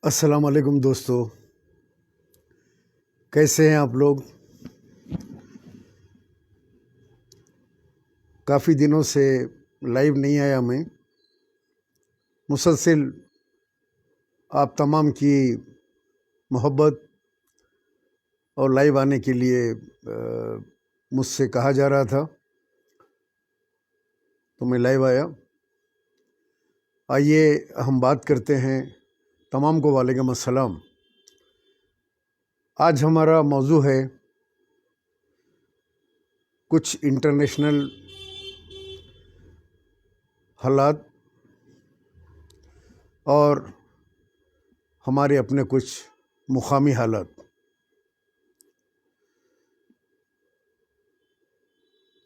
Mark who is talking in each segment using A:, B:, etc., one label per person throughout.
A: अस्सलाम वालेकुम दोस्तों, कैसे हैं आप लोग। काफ़ी दिनों से लाइव नहीं आया मैं। मुसलसल आप तमाम की मोहब्बत और लाइव आने के लिए मुझसे कहा जा रहा था, तो मैं लाइव आया। आइए हम बात करते हैं। तमाम को वालेकुम अस्सलाम। आज हमारा मौजू है कुछ इंटरनेशनल हालात और हमारे अपने कुछ मुकामी हालात।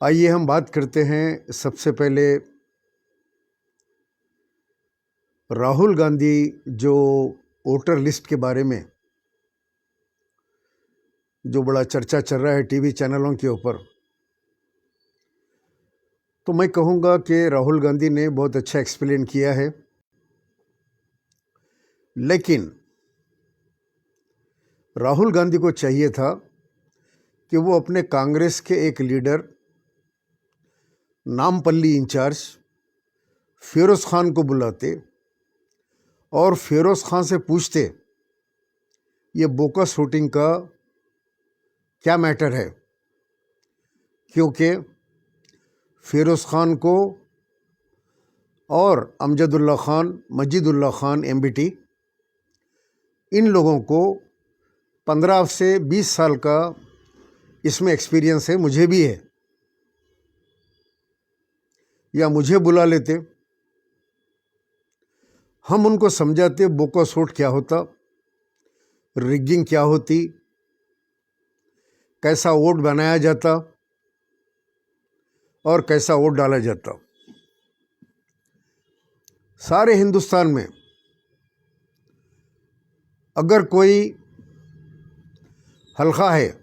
A: आइए हम बात करते हैं सबसे पहले राहुल गांधी जो वोटर लिस्ट के बारे में जो बड़ा चर्चा चल रहा है टीवी चैनलों के ऊपर। तो मैं कहूँगा कि राहुल गांधी ने बहुत अच्छा एक्सप्लेन किया है, लेकिन राहुल गांधी को चाहिए था कि वो अपने कांग्रेस के एक लीडर नामपल्ली इंचार्ज फिरोज़ खान को बुलाते और फिरोज़ खान से पूछते ये बोका शूटिंग का क्या मैटर है, क्योंकि फिरोज़ खान को और अमजदुल्ला खान, मजीदुल्ला खान एमबीटी, इन लोगों को 15 से 20 साल का इसमें एक्सपीरियंस है, मुझे भी है। या मुझे बुला लेते, हम उनको समझाते बोका शूट क्या होता, रिगिंग क्या होती, कैसा वोट बनाया जाता और कैसा वोट डाला जाता। सारे हिंदुस्तान में अगर कोई हल्का है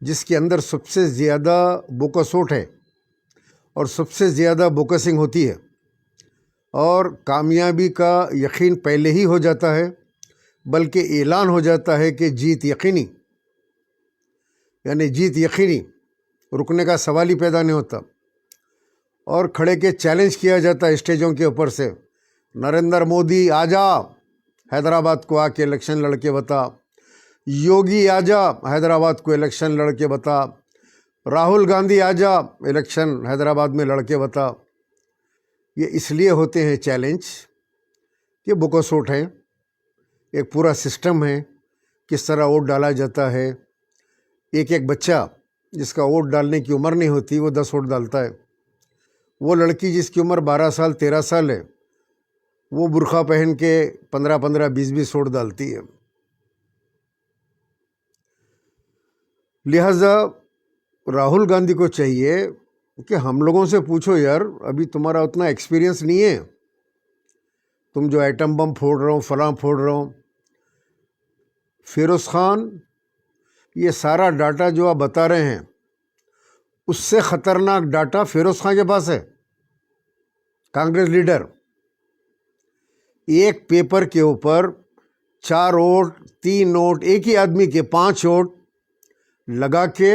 A: जिसके अंदर सबसे ज़्यादा बोकसोट है और सबसे ज़्यादा बोकसिंग होती है और कामयाबी का यकीन पहले ही हो जाता है, बल्कि ऐलान हो जाता है कि जीत यकीनी, यानी जीत यकीनी, रुकने का सवाल ही पैदा नहीं होता, और खड़े के चैलेंज किया जाता है स्टेजों के ऊपर से, नरेंद्र मोदी आजा हैदराबाद को आके इलेक्शन लड़के बता, योगी आजा हैदराबाद को इलेक्शन लड़के बता, राहुल गांधी आजा इलेक्शन हैदराबाद में लड़के बता। ये इसलिए होते हैं चैलेंज कि बोकासोट है, एक पूरा सिस्टम है, किस तरह वोट डाला जाता है। एक एक बच्चा जिसका वोट डालने की उम्र नहीं होती वो 10 वोट डालता है। वो लड़की जिसकी उम्र 12 साल 13 साल है वो बुर्खा पहन के 15-15 20-20 वोट डालती है। लिहाजा राहुल गांधी को चाहिए कि हम लोगों से पूछो यार, अभी तुम्हारा उतना एक्सपीरियंस नहीं है, तुम जो एटम बम फोड़ रहे हो, फलां फोड़ रहे हो। फिरोज़ खान, ये सारा डाटा जो आप बता रहे हैं उससे ख़तरनाक डाटा फिरोज़ खान के पास है। कांग्रेस लीडर एक पेपर के ऊपर 4 वोट 3 वोट, एक ही आदमी के 5 वोट लगा के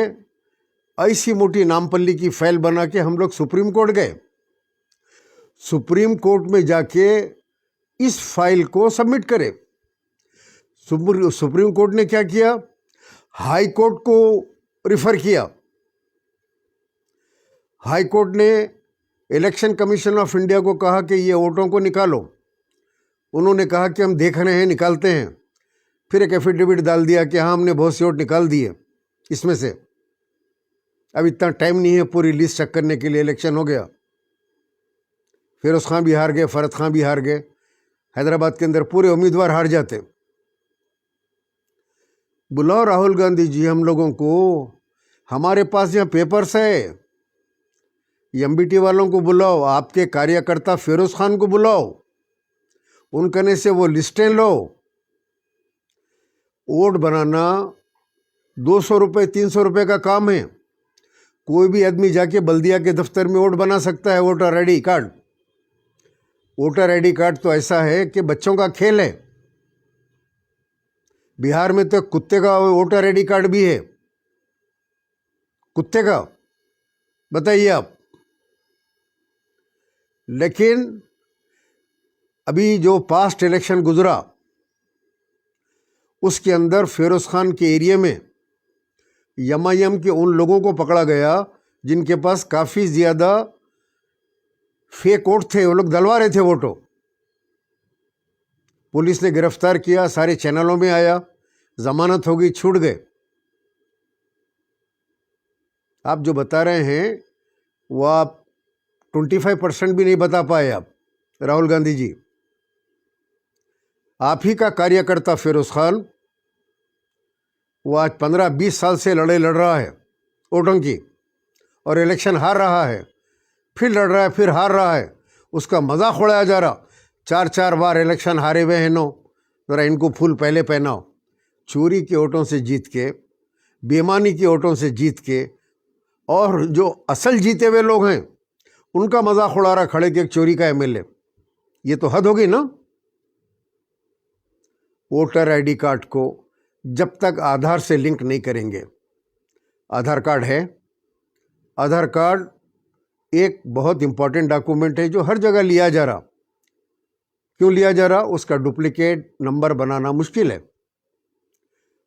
A: ऐसी मोटी नामपल्ली की फाइल बना के हम लोग सुप्रीम कोर्ट गए। सुप्रीम कोर्ट में जाके इस फाइल को सबमिट करे। सुप्रीम कोर्ट ने क्या किया, हाई कोर्ट को रिफ़र किया। हाई कोर्ट ने इलेक्शन कमीशन ऑफ इंडिया को कहा कि ये वोटों को निकालो। उन्होंने कहा कि हम देख रहे हैं, निकालते हैं। फिर एक एफिडेविट डाल दिया कि हाँ हमने बहुत से वोट निकाल दिए इसमें से। अब इतना टाइम नहीं है पूरी लिस्ट चेक करने के लिए, इलेक्शन हो गया। फिरोज़ खान भी हार गए, फरद खान भी हार गए। हैदराबाद के अंदर पूरे उम्मीदवार हार जाते। बुलाओ राहुल गांधी जी हम लोगों को, हमारे पास यहाँ पेपर्स है। एमबीटी वालों को बुलाओ, आपके कार्यकर्ता फिरोज़ खान को बुलाओ, उनकने से वो लिस्टें लो। वोट बनाना 200 रुपये 300 रुपये का काम है। कोई भी आदमी जाके बल्दिया के दफ्तर में वोट बना सकता है, voter ID card. Voter ID card तो ऐसा है कि बच्चों का खेल है। बिहार में तो कुत्ते का वोटर आईडी कार्ड भी है, कुत्ते का, बताइए आप। लेकिन अभी जो पास्ट इलेक्शन गुजरा उसके अंदर फिरोज खान के एरिया में एमआईएम के उन लोगों को पकड़ा गया जिनके पास काफ़ी ज़्यादा फेक वोट थे, वो लोग डलवा रहे थे वोटों। पुलिस ने गिरफ्तार किया, सारे चैनलों में आया, जमानत हो गई, छूट गए। आप जो बता रहे हैं वो आप 25% भी नहीं बता पाए आप, राहुल गांधी जी। आप ही का कार्यकर्ता फिरोज खान, वो आज 15-20 साल से लड़ाई लड़ रहा है वोटों की, और इलेक्शन हार रहा है, फिर लड़ रहा है, फिर हार रहा है। उसका मजाक उड़ाया जा रहा। 4-4 बार इलेक्शन हारे हुए हैं नो, ज़रा इनको फूल पहले पहनाओ। चोरी के वोटों से जीत के, बेईमानी के वोटों से जीत के, और जो असल जीते हुए लोग हैं उनका मजाक उड़ा रहा खड़े के एक चोरी का एमएलए। ये तो हद होगी ना। वोटर आईडी कार्ड को जब तक आधार से लिंक नहीं करेंगे, आधार कार्ड है, आधार कार्ड एक बहुत इंपॉर्टेंट डॉक्यूमेंट है जो हर जगह लिया जा रहा। क्यों लिया जा रहा? उसका डुप्लीकेट नंबर बनाना मुश्किल है।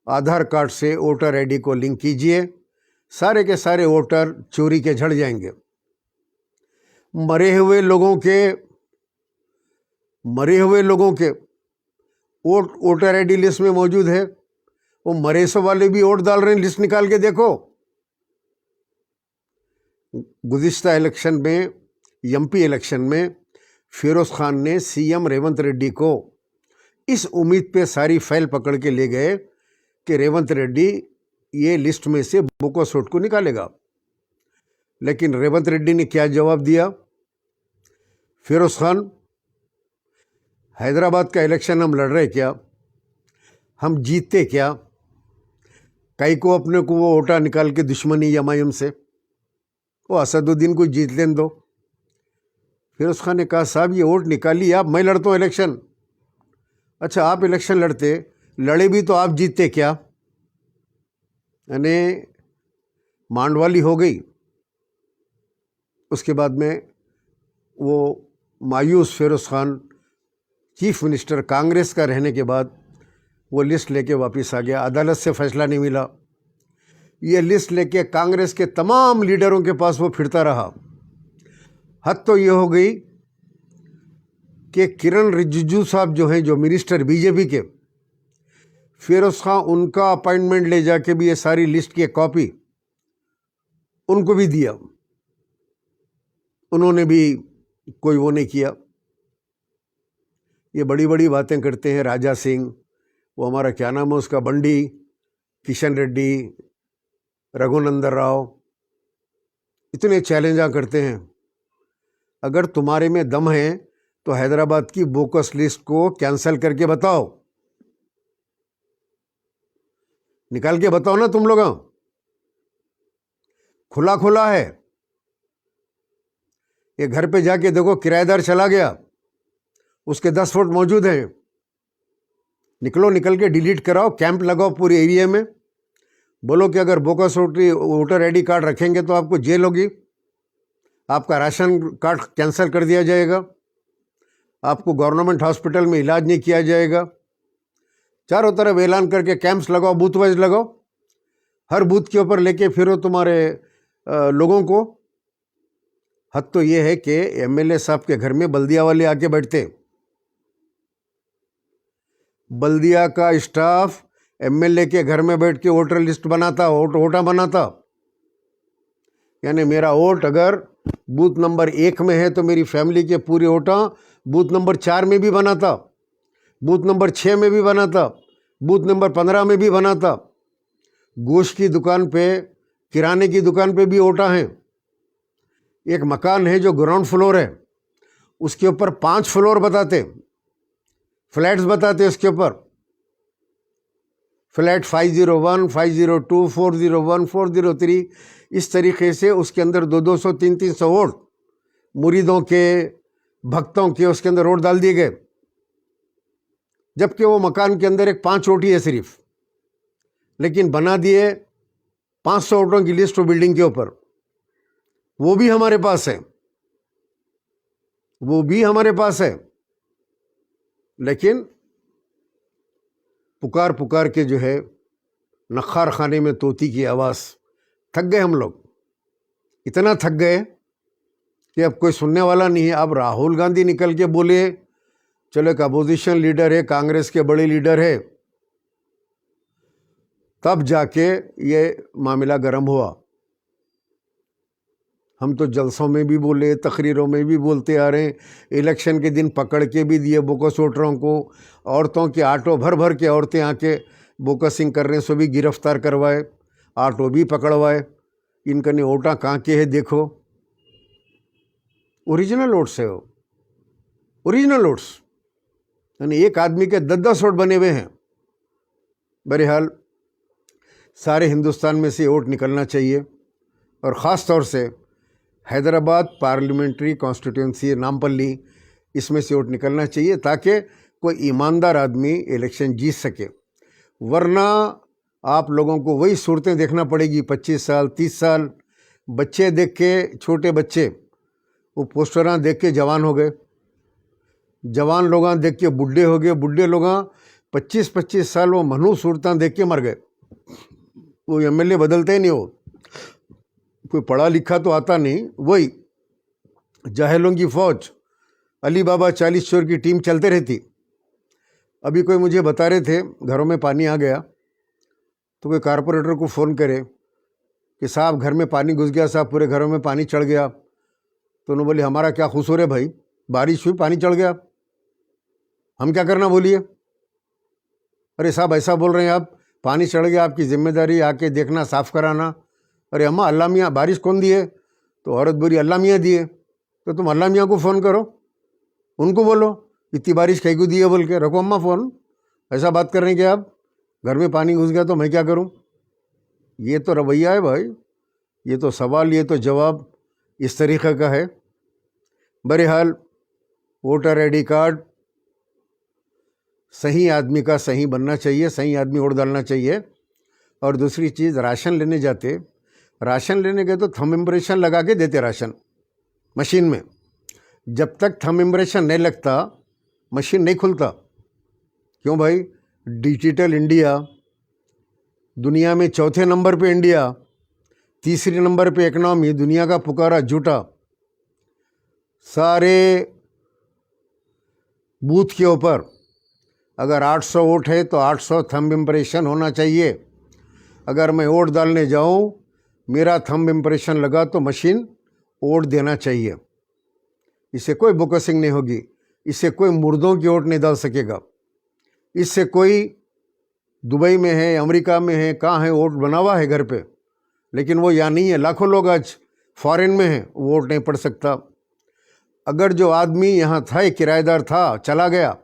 A: आधार कार्ड से वोटर आईडी को लिंक कीजिए, सारे के सारे वोटर चोरी के झड़ जाएंगे। मरे हुए लोगों के वोटर आईडी लिस्ट में मौजूद है। वो मरे सो वाले भी वोट डाल रहे हैं, लिस्ट निकाल के देखो। गुज़िश्ता इलेक्शन में, एमपी इलेक्शन में, फिरोज खान ने सीएम रेवंत रेड्डी को इस उम्मीद पे सारी फाइल पकड़ के ले गए कि रेवंत रेड्डी ये लिस्ट में से बोकोसोट को निकालेगा। लेकिन रेवंत रेड्डी ने क्या जवाब दिया? फिरोज खान, हैदराबाद का इलेक्शन हम लड़ रहे क्या? हम जीतते क्या? कई को अपने को वो वोटा निकाल के दुश्मनी एमआईएम से, वो असदुद्दीन को जीत लेने दो। फिरोज खान ने कहा, साहब ये वोट निकालिए आप, मैं लड़ता हूँ इलेक्शन। अच्छा, आप इलेक्शन लड़े भी तो आप जीतते क्या? यानी मांडवाली हो गई। उसके बाद में वो मायूस फिरोज खान चीफ मिनिस्टर कांग्रेस का रहने के बाद वो लिस्ट लेके वापस आ गया। अदालत से फैसला नहीं मिला। ये लिस्ट लेके कांग्रेस के तमाम लीडरों के पास वो फिरता रहा। हद तो ये हो गई कि किरण रिजिजू साहब जो हैं, जो मिनिस्टर बीजेपी के, फिरोज खान उनका अपॉइंटमेंट ले जाके भी ये सारी लिस्ट की कॉपी उनको भी दिया। उन्होंने भी कोई वो नहीं किया। ये बड़ी बड़ी बातें करते हैं राजा सिंह, वो हमारा क्या नाम है उसका, बंडी, किशन रेड्डी, रघुनंदन राव, इतने चैलेंजा करते हैं। अगर तुम्हारे में दम है तो हैदराबाद की बोकस लिस्ट को कैंसिल करके बताओ, निकाल के बताओ ना तुम लोग। खुला खुला है। ये घर पे जाके देखो, किराएदार चला गया, उसके 10 फुट मौजूद हैं। निकल के डिलीट कराओ, कैंप लगाओ पूरे एरिया में। बोलो कि अगर बोकस वोटर आईडी कार्ड रखेंगे तो आपको जेल होगी, आपका राशन कार्ड कैंसिल कर दिया जाएगा, आपको गवर्नमेंट हॉस्पिटल में इलाज नहीं किया जाएगा। चारों तरफ ऐलान करके कैंप्स लगाओ, बूथ वाइज लगाओ, हर बूथ के ऊपर लेके फिरो तुम्हारे लोगों को। हद तो ये है कि एमएलए साहब के घर में बल्दिया वाले आके बैठते। बल्दिया का स्टाफ एमएलए के घर में बैठ के वोटर लिस्ट बनाता, वोटा बनाता। यानी मेरा वोट अगर बूथ नंबर 1 में है तो मेरी फैमिली के पूरे वोटा बूथ नंबर 4 में भी बनाता, बूथ नंबर 6 में भी बनाता, बूथ नंबर 15 में भी बनाता। गोश्त की दुकान पे, किराने की दुकान पे भी वोटा हैं। एक मकान है जो ग्राउंड फ्लोर है, उसके ऊपर 5 फ्लोर बताते, फ्लैट्स बताते, उसके ऊपर फ्लैट 501, 502, 401, 403, इस तरीके से उसके अंदर 200, 300 वोट मुरीदों के, भक्तों के उसके अंदर वोट डाल दिए गए, जबकि वो मकान के अंदर एक 5 वोट ही है सिर्फ, लेकिन बना दिए 500 वोटों की लिस्ट बिल्डिंग के ऊपर। वो भी हमारे पास है, वो भी हमारे पास है, लेकिन पुकार पुकार के जो है नखार खाने में तोती की आवाज़, थक गए हम लोग, इतना थक गए कि अब कोई सुनने वाला नहीं है। अब राहुल गांधी निकल के बोले, चलो एक अपोजिशन लीडर है, कांग्रेस के बड़े लीडर है, तब जाके ये मामला गर्म हुआ। हम तो जलसों में भी बोले, तकरीरों में भी बोलते आ रहे हैं, इलेक्शन के दिन पकड़ के भी दिए बोकस वोटरों को। औरतों के ऑटो भर भर के औरतें आके बोकसिंग कर रहे हैं, सो भी गिरफ्तार करवाए, ऑटो भी पकड़वाए। इनका ने वोटा कहाँ के है देखो, ओरिजिनल वोट्स है वो, ओरिजिनल वोट्स, यानी एक आदमी के 10-10 वोट बने हुए हैं। बहरहाल सारे हिंदुस्तान में से वोट निकलना चाहिए, और ख़ास तौर से हैदराबाद पार्लियामेंट्री कॉन्स्टिट्यूंसी नामपल्ली, इसमें से वोट निकलना चाहिए ताकि कोई ईमानदार आदमी इलेक्शन जीत सके। वरना आप लोगों को वही सूरतें देखना पड़ेगी। 25 साल 30 साल बच्चे देख के, छोटे बच्चे वो पोस्टरां देख के जवान हो गए, जवान लोग देख के बुढ़े हो गए, बुढ़े लोग 25-25 साल वो मनू सूरतां देख के मर गए। वो एमएलए बदलते ही नहीं, हो कोई पढ़ा लिखा तो आता नहीं, वही जाहिलों की फौज, अली बाबा 40 चोर की टीम चलते रहती। अभी कोई मुझे बता रहे थे घरों में पानी आ गया, तो कोई कारपोरेटर को फ़ोन करे कि साहब घर में पानी घुस गया, साहब पूरे घरों में पानी चढ़ गया। तो उन्होंने बोले हमारा क्या कसूर है भाई, बारिश हुई पानी चढ़ गया, हम क्या करना बोलिए। अरे साहब ऐसा बोल रहे हैं आप, पानी चढ़ गया, आपकी जिम्मेदारी आके देखना, साफ़ कराना। अरे अम्मा अल्लाह मियाँ बारिश कौन दिए, तो औरत बोली अल्लाह मियाँ दिए। तो तुम अल्लाह मियाँ को फ़ोन करो, उनको बोलो इतनी बारिश कहीं को दी है बोल के, रखो अम्मा फ़ोन, ऐसा बात कर रहे हैं कि आप घर में पानी घुस गया तो मैं क्या करूं। ये तो रवैया है भाई, ये तो सवाल, ये तो जवाब इस तरीक़े का है। बहरहाल वोटर आईडी कार्ड सही आदमी का सही बनना चाहिए, सही आदमी वोट डालना चाहिए। और दूसरी चीज़, राशन लेने जाते, राशन लेने गए तो थंब इम्प्रेशन लगा के देते राशन मशीन में। जब तक थंब इम्प्रेशन नहीं लगता मशीन नहीं खुलता। क्यों भाई, डिजिटल इंडिया, दुनिया में 4थे नंबर पे इंडिया, 3रे नंबर पे इकनॉमी, दुनिया का पुकारा झूठा। सारे बूथ के ऊपर अगर 800 वोट है तो 800 थंब इम्प्रेशन होना चाहिए। अगर मैं वोट डालने जाऊं, मेरा थंब इम्प्रेशन लगा तो मशीन वोट देना चाहिए। इससे कोई बोकसिंग नहीं होगी, इससे कोई मुर्दों की वोट नहीं डाल सकेगा, इससे कोई दुबई में है, अमेरिका में है, कहाँ है, वोट बना हुआ है घर पे, लेकिन वो यहाँ नहीं है। लाखों लोग आज फॉरेन में हैं, वोट नहीं पड़ सकता। अगर जो आदमी यहाँ था, एक किराएदार था, चला गया,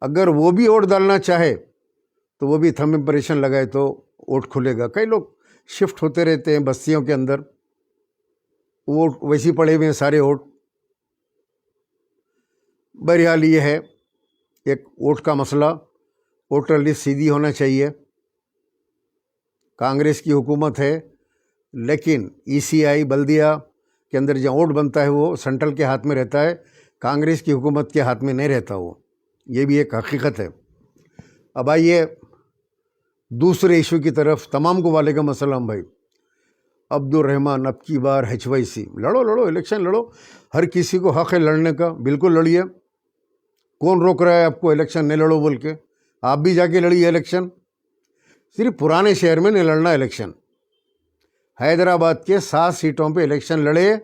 A: अगर वो भी वोट डालना चाहे तो वो भी थंब इम्प्रेशन लगाए तो वोट खुलेगा। कई लोग शिफ्ट होते रहते हैं बस्तियों के अंदर, वोट वैसे पड़े हुए हैं सारे वोट। बहरहाल ये है एक वोट का मसला, वोटर लिस्ट सीधी होना चाहिए। कांग्रेस की हुकूमत है, लेकिन ईसीआई बल्दिया के अंदर जहाँ वोट बनता है वो सेंट्रल के हाथ में रहता है, कांग्रेस की हुकूमत के हाथ में नहीं रहता वो। ये भी एक हकीकत है। अब आइए दूसरे इशू की तरफ। तमाम को वालेकुम अस्सलाम भाई। अब्दुल रहमान, अब की बार HYC लड़ो, लड़ो, इलेक्शन लड़ो, हर किसी को हक़ है लड़ने का, बिल्कुल लड़िए। कौन रोक रहा है आपको इलेक्शन नहीं लड़ो बोल के? आप भी जाके लड़िए इलेक्शन। सिर्फ पुराने शहर में नहीं लड़ना इलेक्शन, हैदराबाद के 7 सीटों पे इलेक्शन लड़े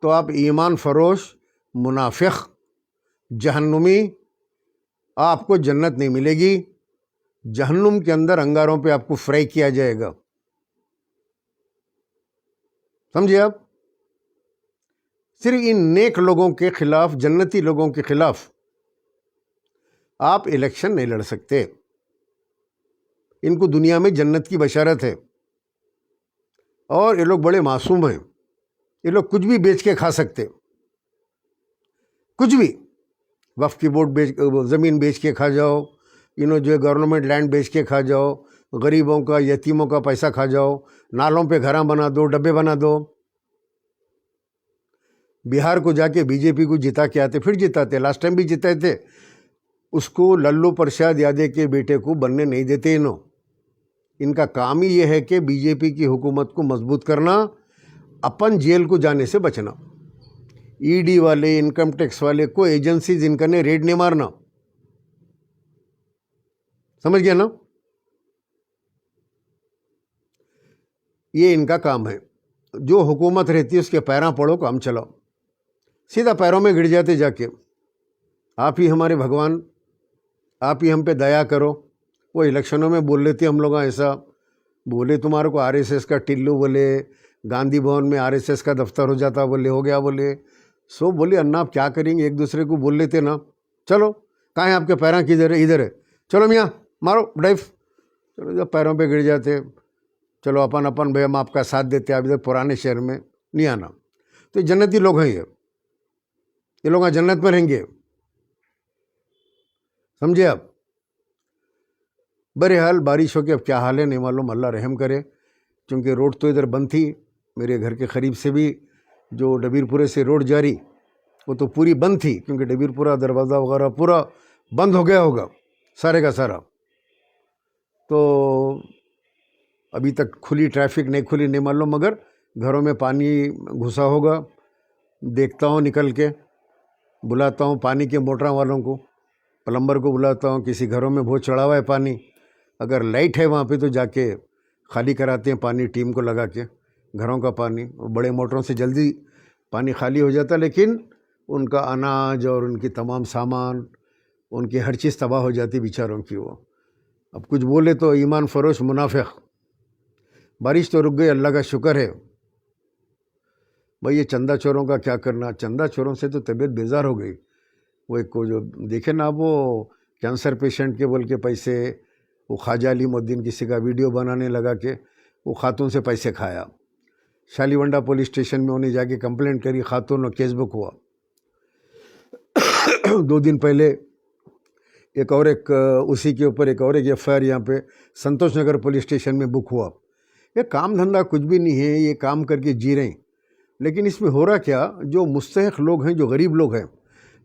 A: तो आप ईमान फरोश, मुनाफिक, जहन्नुमी, आपको जन्नत नहीं मिलेगी। जहन्नुम के अंदर अंगारों पे आपको फ्राई किया जाएगा, समझिए आप। सिर्फ इन नेक लोगों के खिलाफ, जन्नती लोगों के खिलाफ आप इलेक्शन नहीं लड़ सकते। इनको दुनिया में जन्नत की बशारत है और ये लोग बड़े मासूम हैं, ये लोग कुछ भी बेच के खा सकते। कुछ भी, वक्फ की बोर्ड ज़मीन बेच के खा जाओ, जो है गवर्नमेंट लैंड बेच के खा जाओ, गरीबों का यतीमों का पैसा खा जाओ, नालों पे घरा बना दो, डब्बे बना दो। बिहार को जाके बीजेपी को जिता के आते, फिर जिताते, लास्ट टाइम भी जिताए थे। उसको लल्लू प्रसाद यादव के बेटे को बनने नहीं देते इनका काम ही ये है कि बीजेपी की हुकूमत को मजबूत करना, अपन जेल को जाने से बचना। ईडी वाले, इनकम टैक्स वाले को एजेंसीज इनका ने रेड नहीं मारना, समझ गया ना? ये इनका काम है। जो हुकूमत रहती है उसके पैरों पड़ो, काम चलाओ, सीधा पैरों में गिर जाते जाके। आप ही हमारे भगवान, आप ही हम पे दया करो। वो इलेक्शनों में बोल लेते हम लोग, ऐसा बोले तुम्हारे को आरएसएस का टिल्लू बोले, गांधी भवन में आरएसएस का दफ्तर हो जाता बोले, हो गया बोले। सो बोले अन्ना आप क्या करेंगे, एक दूसरे को बोल लेते ना, चलो कहाँ है आपके पैरों किधर है, इधर है, चलो मियाँ मारो ड्राइव। चलो जब पैरों पे गिर जाते, चलो अपन अपन भाई हम आपका साथ देते, आप इधर पुराने शहर में नहीं आना। तो ये जन्नती लोग हैं, ये लोग जन्नत में रहेंगे, समझे आप? बहरहाल बारिशों के अब क्या हाल है नहीं मालूम, अल्लाह रहम करे। क्योंकि रोड तो इधर बंद थी, मेरे घर के करीब से भी जो डबीरपुरे से रोड जारी, वो तो पूरी बंद थी, क्योंकि डबीरपुरा दरवाज़ा वगैरह पूरा बंद हो गया होगा सारे का सारा। तो अभी तक खुली ट्रैफिक नहीं खुली नहीं मालूम, मगर घरों में पानी घुसा होगा। देखता हूँ निकल के, बुलाता हूँ पानी के मोटर वालों को, प्लम्बर को बुलाता हूँ, किसी घरों में बहुत चढ़ा हुआ है पानी, अगर लाइट है वहाँ पे तो जाके खाली कराते हैं पानी, टीम को लगा के घरों का पानी। बड़े मोटरों से जल्दी पानी खाली हो जाता, लेकिन उनका अनाज और उनकी तमाम सामान, उनकी हर चीज़ तबाह हो जाती बेचारों की। वो अब कुछ बोले तो ईमान फरोश मुनाफिक। बारिश तो रुक गई, अल्लाह का शुक्र है। भाई ये चंदा चोरों का क्या करना, चंदा चोरों से तो तबीयत बेजार हो गई। वो एक को जो देखे ना, वो कैंसर पेशेंट के बोल के पैसे, वो ख्वाजा अली मुद्दीन किसी का वीडियो बनाने लगा के वो खातून से पैसे खाया। शालीवंडा पुलिस स्टेशन में उन्हें जाके कंप्लेंट करी, खातून और केस बुक हुआ। 2 दिन पहले एक और उसी के ऊपर एक और एफआईआर यहाँ पे संतोष नगर पुलिस स्टेशन में बुक हुआ। ये काम धंधा कुछ भी नहीं है, ये काम करके जी रहे हैं। लेकिन इसमें हो रहा क्या, जो मुस्तहिक लोग हैं, जो गरीब लोग हैं,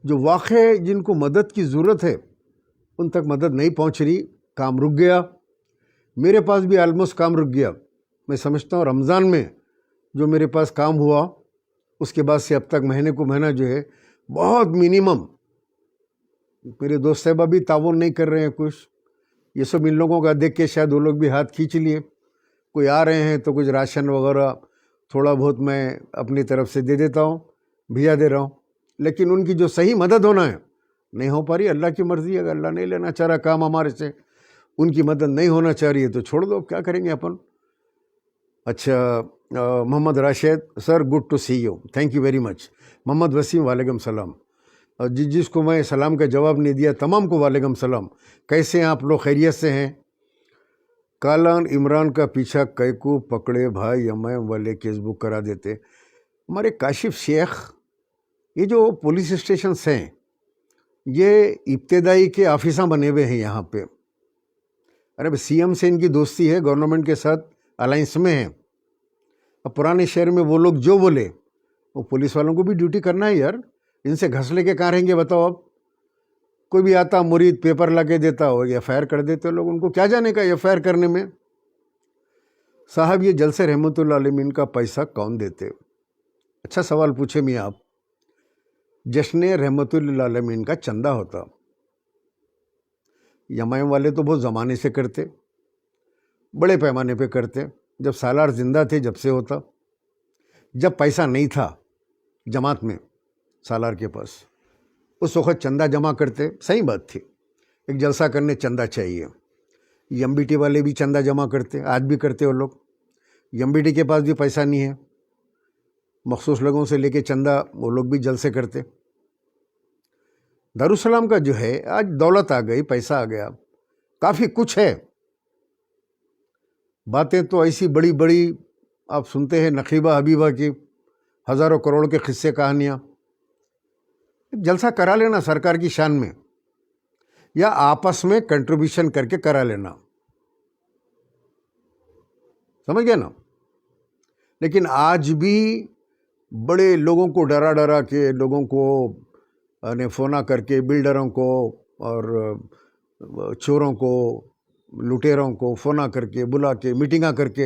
A: जो वाक़ई जिनको मदद की ज़रूरत है, उन तक मदद नहीं पहुंच रही, काम रुक गया। मेरे पास भी ऑलमोस्ट काम रुक गया। मैं समझता हूँ रमज़ान में जो मेरे पास काम हुआ, उसके बाद से अब तक महीने को महीना जो है बहुत मिनिमम। मेरे दोस्त साहबा भी ताउन नहीं कर रहे हैं कुछ। ये सब इन लोगों का देख के शायद वो लोग भी हाथ खींच लिए। कोई आ रहे हैं तो कुछ राशन वगैरह थोड़ा बहुत मैं अपनी तरफ से दे देता हूँ, भिजा दे रहा हूँ। लेकिन उनकी जो सही मदद होना है नहीं हो पा रही। अल्लाह की मर्ज़ी, अगर अल्लाह नहीं लेना चाह रहा काम हमारे से, उनकी मदद नहीं होना चाह रही है तो छोड़ दो, क्या करेंगे अपन। अच्छा, Mohammed Rashid sir, good to see you, thank you very much. Mohammed Wasim, वालेकुम सलाम। जिसको मैं सलाम का जवाब नहीं दिया, तमाम को वालेकुम सलाम। कैसे हैं आप लोग, खैरियत से हैं? कालान इमरान का पीछा कैकू पकड़े भाई, यमैम वाले केस बुक करा देते। हमारे काशिफ शेख, ये जो पुलिस स्टेशंस हैं, ये इब्तदाई के ऑफिसा बने हुए हैं यहाँ पे। अरे सीएम से इनकी दोस्ती है, गवर्नमेंट के साथ अलायंस में है। अब पुराने शहर में वो लोग जो बोले, वो पुलिस वालों को भी ड्यूटी करना है यार। इनसे घसले के कहाँ रहेंगे बताओ। अब कोई भी आता मुरीद पेपर ला के देता हो, एफआईआर कर देते लोग, उनको क्या जाने का एफआईआर करने में। साहब ये जलसे रहमतुल्लाह अलैहि का पैसा कौन देते? अच्छा सवाल पूछे मियाँ आप। जश्न रहमतुल्लाह अलैहि का चंदा होता, यमायम वाले तो बहुत ज़माने से करते, बड़े पैमाने पे करते। जब सालार ज़िंदा थे जब से होता। जब पैसा नहीं था जमात में सालार के पास, उस वक्त चंदा जमा करते, सही बात थी। एक जलसा करने चंदा चाहिए। एमबीटी वाले भी चंदा जमा करते, आज भी करते वो लोग। एमबीटी के पास भी पैसा नहीं है, मखसूस लोगों से लेके चंदा वो लोग भी जलसे करते। दारुसलाम का जो है आज दौलत आ गई, पैसा आ गया, काफ़ी कुछ है। बातें तो ऐसी बड़ी बड़ी आप सुनते हैं, नकीबा हबीबा की हज़ारों करोड़ के किस्से कहानियाँ। जलसा करा लेना सरकार की शान में, या आपस में कंट्रीब्यूशन करके करा लेना, समझ गए ना। लेकिन आज भी बड़े लोगों को डरा डरा के, लोगों को ने फोना करके, बिल्डरों को और चोरों को, लुटेरों को फोना करके, बुला के, मीटिंगा करके,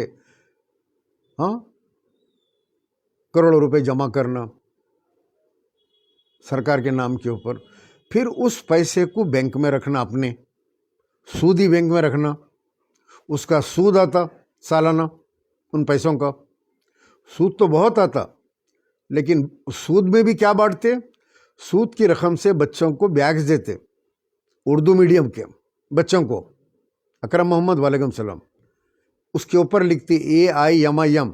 A: हाँ, करोड़ों रुपए जमा करना सरकार के नाम के ऊपर, फिर उस पैसे को बैंक में रखना, अपने सूदी बैंक में रखना, उसका सूद आता सालाना, उन पैसों का सूद तो बहुत आता, लेकिन सूद में भी क्या बांटते, सूद की रकम से बच्चों को बैग्स देते, उर्दू मीडियम के बच्चों को, अकरम मोहम्मद वालेकुम सलाम, उसके ऊपर लिखती AIMIM।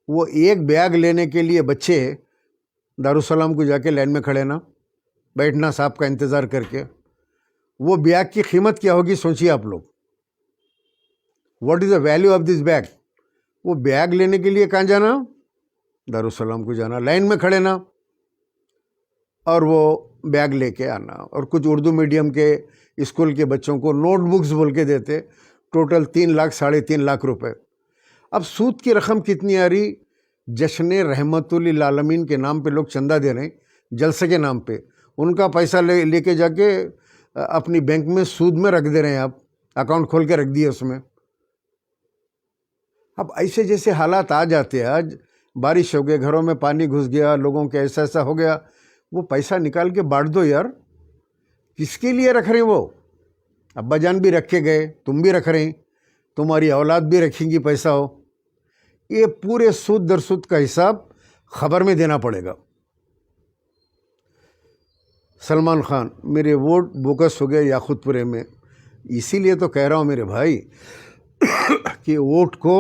A: वो एक बैग लेने के लिए बच्चे दारुसलाम को जाके लाइन में खड़े ना बैठना, साहब का इंतज़ार करके। वो बैग की कीमत क्या होगी सोचिए आप लोग, what is the value of this bag. वो बैग लेने के लिए कहाँ जाना, दारुसलाम को जाना, लाइन में खड़े ना, और वो बैग लेके आना। और कुछ उर्दू मीडियम के स्कूल के बच्चों को नोटबुक्स बोल के देते, टोटल 3 लाख 3.5 लाख रुपए। अब सूद की रकम कितनी आ रही, जश्न रहमतुल आलमीन के नाम पे लोग चंदा दे रहे हैं, जलसे के नाम पे, उनका पैसा लेके जाके अपनी बैंक में सूद में रख दे रहे हैं, आप अकाउंट खोल के रख दिए उसमें। अब ऐसे जैसे हालात आ जाते हैं, आज बारिश हो गई, घरों में पानी घुस गया, लोगों के ऐसा ऐसा हो गया, वो पैसा निकाल के बांट दो यार, किसके लिए रख रहे हैं वो। अब्बा जान भी रख के गए, तुम भी रख रहे हैं, तुम्हारी औलाद भी रखेंगी पैसा हो, ये पूरे सूद दर सूद का हिसाब खबर में देना पड़ेगा। सलमान खान, मेरे वोट बोगस हो गए याकूतपुरे में, इसीलिए तो कह रहा हूँ मेरे भाई कि वोट को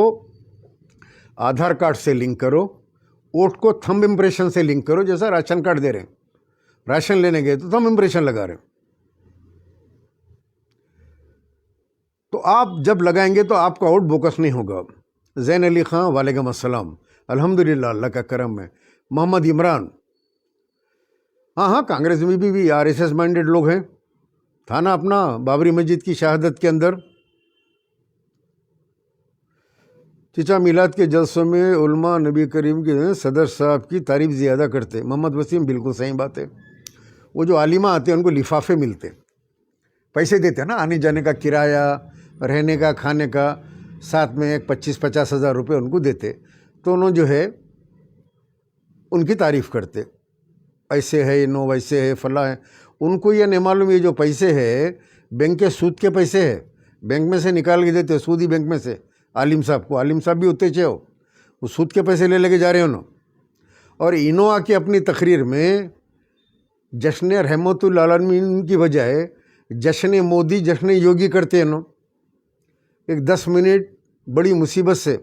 A: आधार कार्ड से लिंक करो, वोट को थंब इम्प्रेशन से लिंक करो, जैसा राशन कार्ड दे रहे हैं, राशन लेने गए तो थंब इम्प्रेशन लगा रहे हैं, तो आप जब लगाएंगे तो आपका वोट बोकस नहीं होगा। जैन अली खां वालेकुम अस्सलाम, अल्हम्दुलिल्लाह अल्लाह का करम है। मोहम्मद इमरान, हाँ, कांग्रेस में भी RSS माइंडेड लोग हैं, था ना अपना बाबरी मस्जिद की शहादत के अंदर। चिचा मिलाद के जलसों में उलमा नबी करीम के सदर साहब की तारीफ ज़्यादा करते। मोहम्मद वसीम, बिल्कुल सही बात है। वो जो आलिमा आते हैं उनको लिफाफे मिलते, पैसे देते हैं ना, आने जाने का किराया, रहने का, खाने का, साथ में एक 25-50 हज़ार रुपये उनको देते, तो उन्होंने जो है उनकी तारीफ़ करते, ऐसे है नो, वैसे है फला है। उनको ये नहीं मालूम ये जो पैसे है बैंक के सूद के पैसे है, बैंक में से निकाल के देते, सूदी बैंक में से आलिम साहब को। आलिम साहब भी होते चे हो, वो सूद के पैसे ले लेके जा रहे हो ना। और इनो आके अपनी तकरीर में जश्न रहमतुल आलमीन की बजाय जश्न मोदी, जश्न योगी करते हैं ना। एक 10 मिनट बड़ी मुसीबत से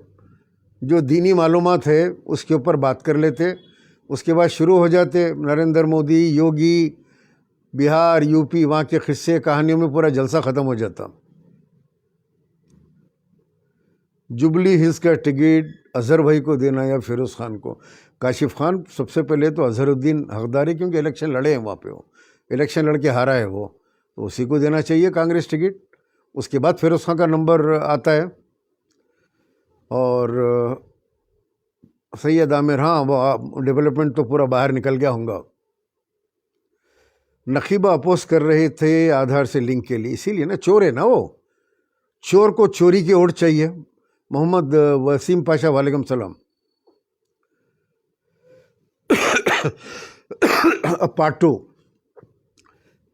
A: जो दीनी मालूमात है उसके ऊपर बात कर लेते, उसके बाद शुरू हो जाते नरेंद्र मोदी, योगी, बिहार, यूपी, वहाँ के किस्से कहानियों में पूरा जलसा ख़त्म हो जाता। जुबली हिल्स का टिकट अजहर भाई को देना या फिरोज़ खान को। काशिफ खान, सबसे पहले तो अजहरुद्दीन हकदारी, क्योंकि इलेक्शन लड़े हैं वहाँ पे, वो इलेक्शन लड़ के हारा है वो, तो उसी को देना चाहिए कांग्रेस टिकट। उसके बाद फिरोज़ खान का नंबर आता है। और सैयद आमिर, हाँ, वो डेवलपमेंट तो पूरा बाहर निकल गया होगा। नकीबा अपोज कर रहे थे आधार से लिंक के लिए, इसीलिए ना, चोर है ना वो, चोर को चोरी की ओर चाहिए। मोहम्मद वसीम पाशा, वालेकुम सलाम। अब पार्ट 2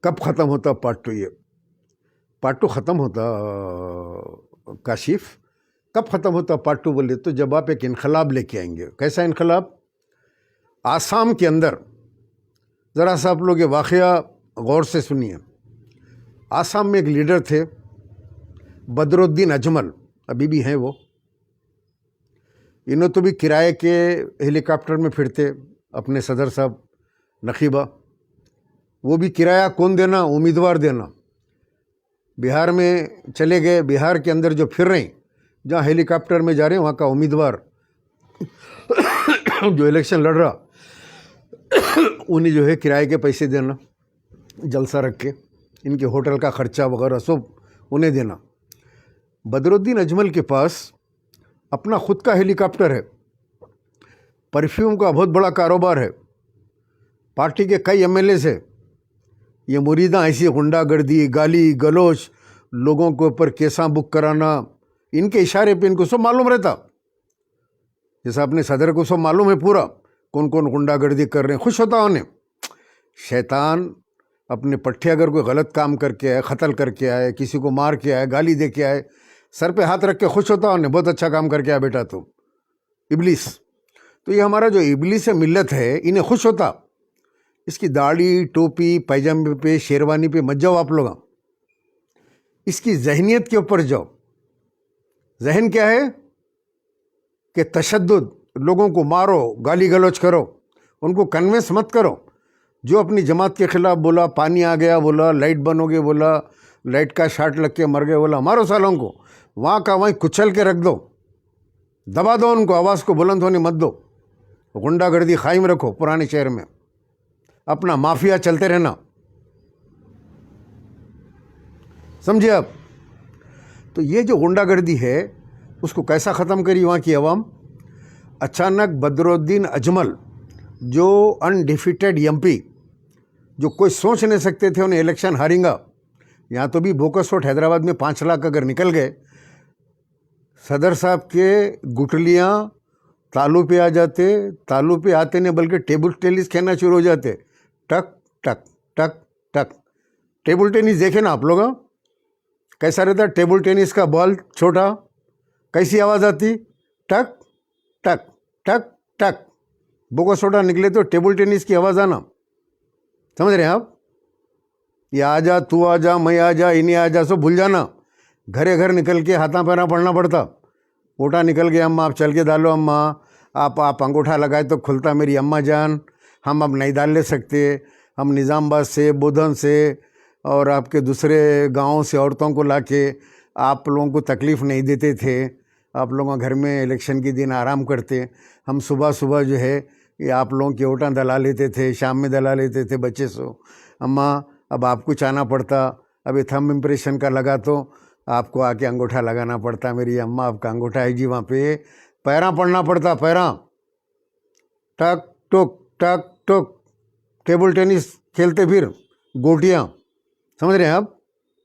A: कब ख़त्म होता? पार्ट 2 ये पार्ट 2 ख़त्म होता काशिफ, कब ख़त्म होता पार्ट 2 बोले तो जब आप एक इनकलाब लेके आएंगे। कैसा इनकलाब? आसाम के अंदर, ज़रा सा आप लोग ये वाक़या गौर से सुनिए। आसाम में एक लीडर थे बदरुद्दीन अजमल, अभी भी हैं वो। इन्हों तो भी किराए के हेलीकॉप्टर में फिरते अपने सदर साहब नकीबा, वो भी किराया कौन देना? उम्मीदवार देना। बिहार में चले गए, बिहार के अंदर जो फिर रहे हैं, जहाँ हेलीकॉप्टर में जा रहे हैं, वहाँ का उम्मीदवार जो इलेक्शन लड़ रहा उन्हें जो है किराए के पैसे देना, जलसा रख के इनके होटल का ख़र्चा वगैरह सब उन्हें देना। बदरुद्दीन अजमल के पास अपना ख़ुद का हेलीकॉप्टर है, परफ्यूम का बहुत बड़ा कारोबार है, पार्टी के कई एमएलए है। ये मुरीदा ऐसी गुंडागर्दी, गाली गलोच, लोगों के ऊपर केसा बुक कराना, इनके इशारे पे इनको सब मालूम रहता। जैसा अपने सदर को सब मालूम है पूरा कौन कौन गुंडागर्दी कर रहे हैं, खुश होता उन्हें। शैतान अपने पट्टे अगर कोई गलत काम करके आए, क़त्ल करके आए, किसी को मार के आए, गाली दे के आए, सर पे हाथ रख के खुश होता उन्हें, बहुत अच्छा काम करके आया बेटा तुम, इब्लीस। तो ये हमारा जो इब्लीस मिल्लत है, इन्हें खुश होता। इसकी दाढ़ी, टोपी, पैजामे पे, शेरवानी पे मत जाओ आप लोग, इसकी जहनीत के ऊपर जाओ। जहन क्या है कि तशद्दुद, लोगों को मारो, गाली गलौज करो, उनको कन्विंस मत करो। जो अपनी जमात के ख़िलाफ़ बोला, पानी आ गया बोला, लाइट बंद हो गई बोला, लाइट का शार्ट लग के मर गए बोला, मारो सालों को, वहाँ का वहीं कुचल के रख दो, दबा दो उनको, आवाज़ को बुलंद होने मत दो। गुंडागर्दी कायम रखो पुराने शहर में, अपना माफिया चलते रहना, समझे आप। तो ये जो गुंडागर्दी है उसको कैसा ख़त्म करी वहाँ की आवाम। अचानक बदरुद्दीन अजमल जो अनडिफिटेड एमपी, जो कोई सोच नहीं सकते थे उन्हें इलेक्शन हारेंगा। यहाँ तो भी बोकस वोट हैदराबाद में 5 लाख अगर निकल गए, सदर साहब के गुटलियाँ तालू पे आ जाते, तालू पे आते नहीं बल्कि टेबल टेनिस खेलना शुरू हो जाते, टक टक टक टक। टेबल टेनिस देखे ना आप लोग, कैसा रहता टेबल टेनिस का बॉल छोटा, कैसी आवाज़ आती, टक टक टक टक। बोको छोटा निकले तो टेबल टेनिस की आवाज़ आना, समझ रहे हैं आप। ये आ जा, तू आ जा, मैं आ जा, इन्हें आ जा, सब भूल जाना। घरे घर निकल के हाथा पैरा पड़ना पड़ता। ओटा निकल गया अम्मा, आप चल के डालो अम्मा, आप अंगूठा लगाए तो खुलता मेरी अम्मा जान, हम अब नहीं डाल ले सकते, हम निज़ामबाद से, बोधन से और आपके दूसरे गाँवों से औरतों को लाके आप लोगों को तकलीफ़ नहीं देते थे। आप लोगों घर में इलेक्शन के दिन आराम करते, हम सुबह सुबह जो है ये आप लोगों के ओटा दला लेते थे, शाम में दला लेते थे बच्चे सो। अम्मा अब आपको जाना पड़ता, अब ये थंब इम्प्रेशन का लगा तो आपको आके अंगूठा लगाना पड़ता। मेरी अम्मा आपका अंगूठा है जी, वहाँ पे पैरा पड़ना पड़ता, पैरा टक टुक टक टुक। टेबल टेनिस खेलते फिर गोटियाँ, समझ रहे हैं आप।